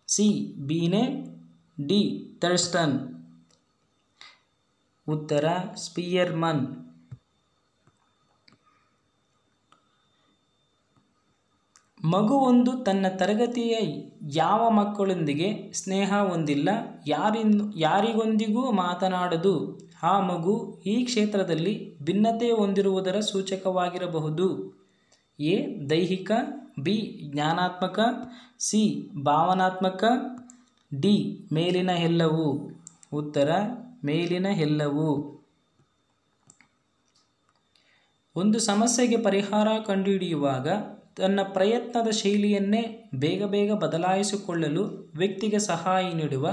C Binet, D Thurstone. ಉತ್ತರ ಸ್ಪಿಯರ್ಮನ್. ಮಗುವೊಂದು ತನ್ನ ತರಗತಿಯ ಯಾವ ಮಕ್ಕಳೊಂದಿಗೆ ಸ್ನೇಹ ಹೊಂದಿಲ್ಲ, ಯಾರಿಗೊಂದಿಗೂ ಮಾತನಾಡದು, ಆ ಮಗು ಈ ಕ್ಷೇತ್ರದಲ್ಲಿ ಭಿನ್ನತೆ ಹೊಂದಿರುವುದರ ಸೂಚಕವಾಗಿರಬಹುದು. ಎ ದೈಹಿಕ, ಬಿ ಜ್ಞಾನಾತ್ಮಕ, ಸಿ ಭಾವನಾತ್ಮಕ, ಡಿ ಮೇಲಿನ ಎಲ್ಲವೂ. ಉತ್ತರ ಮೇಲಿನ ಎಲ್ಲವೂ. ಒಂದು ಸಮಸ್ಯೆಗೆ ಪರಿಹಾರ ಕಂಡುಹಿಡಿಯುವಾಗ ತನ್ನ ಪ್ರಯತ್ನದ ಶೈಲಿಯನ್ನೇ ಬೇಗ ಬದಲಾಯಿಸಿಕೊಳ್ಳಲು ವ್ಯಕ್ತಿಗೆ ಸಹಾಯ ನೀಡುವ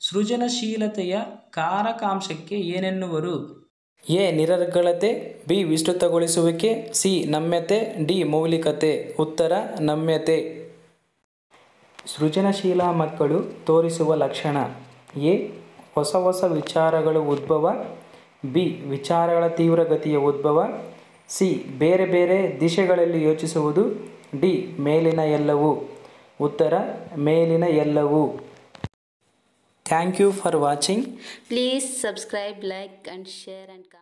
ಸೃಜನಶೀಲತೆಯ ಕಾರಕಾಂಶಕ್ಕೆ ಏನೆನ್ನುವರು? ಎ ನಿರರ್ಗಳತೆ, ಬಿ ವಿಸ್ತೃತಗೊಳಿಸುವಿಕೆ, ಸಿ ನಮ್ಯತೆ, ಡಿ ಮೌಲಿಕತೆ. ಉತ್ತರ ನಮ್ಯತೆ. ಸೃಜನಶೀಲ ಮಕ್ಕಳು ತೋರಿಸುವ ಲಕ್ಷಣ ಎ ಹೊಸ ವಿಚಾರಗಳ ಉದ್ಭವ, ಬಿ ವಿಚಾರಗಳ ತೀವ್ರಗತಿಯ ಉದ್ಭವ, ಸಿ ಬೇರೆ ದಿಶೆಗಳಲ್ಲಿ ಯೋಚಿಸುವುದು, ಡಿ ಮೇಲಿನ ಎಲ್ಲವೂ. ಉತ್ತರ ಮೇಲಿನ ಎಲ್ಲವೂ. Thank you for watching. Please subscribe, like and share and comment.